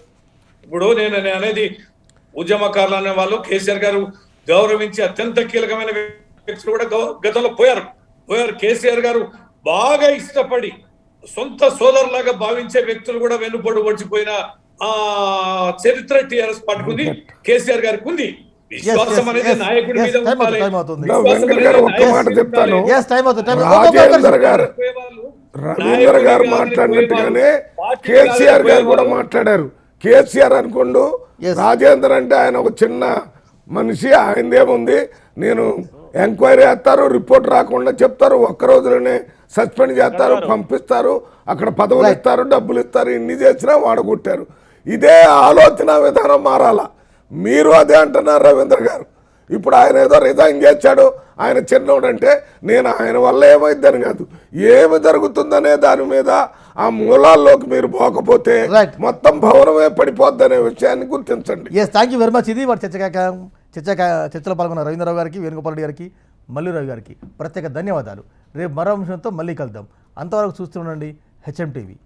[SPEAKER 4] ఇప్పుడు నేను అనేది ఉద్యమకారులు అనే వాళ్ళు కేసీఆర్ గారు గౌరవించి అత్యంత కీలకమైన వ్యక్తులు కూడా గతంలో పోయారు. కేసీఆర్ గారు బాగా ఇష్టపడి సొంత సోదరులాగా భావించే వ్యక్తులు కూడా వెన్నుపోటు వచ్చిపోయిన ఆ చరిత్ర టిఆర్ఎస్ పార్టీకి ఉంది, కేసీఆర్ గారికి ఉంది. విశ్వాసం అనేది నాయకుడి మీద ఉండాలి.
[SPEAKER 3] రవీంద్ర గారు మాట్లాడినట్టుగానే కేసీఆర్ గారు కూడా మాట్లాడారు. కేసీఆర్ అనుకోండు, రాజేందర్ అంటే ఆయన ఒక చిన్న మనిషి, ఆయనదేముంది, నేను ఎంక్వైరీ చేస్తారు, రిపోర్ట్ రాకుండా చెప్తారు, ఒక్క రోజులోనే సస్పెండ్ చేస్తారు, పంపిస్తారు, అక్కడ పదవులు ఇస్తారు, డబ్బులు ఇస్తారు, ఇన్ని చేసినా వాడగొట్టారు. ఇదే ఆలోచన విధానం మారాలా. మీరు అదే అంటున్నారు రవీంద్ర గారు. ఇప్పుడు ఆయన ఏదో రిజైన్ చేశాడు, ఆయన చిన్నోడు అంటే నేను ఆయన వల్ల ఏమైందని కాదు, ఏమి జరుగుతుందనే దాని మీద ఆ మూలాల్లోకి మీరు పోకపోతే మొత్తం భవనమే పడిపోద్దనే విషయాన్ని గుర్తించండి.
[SPEAKER 1] Thank you very much. ఇది వాటి చర్చలో పాల్గొన్న రవీంద్రరావు గారికి, వేణుగోపాల్ రెడ్డి గారికి, మల్లిరావు గారికి ప్రత్యేక ధన్యవాదాలు. రేపు మరో అంశంతో మళ్ళీ కలుద్దాం. అంతవరకు చూస్తూ ఉండండి హెచ్ఎం టీవీ.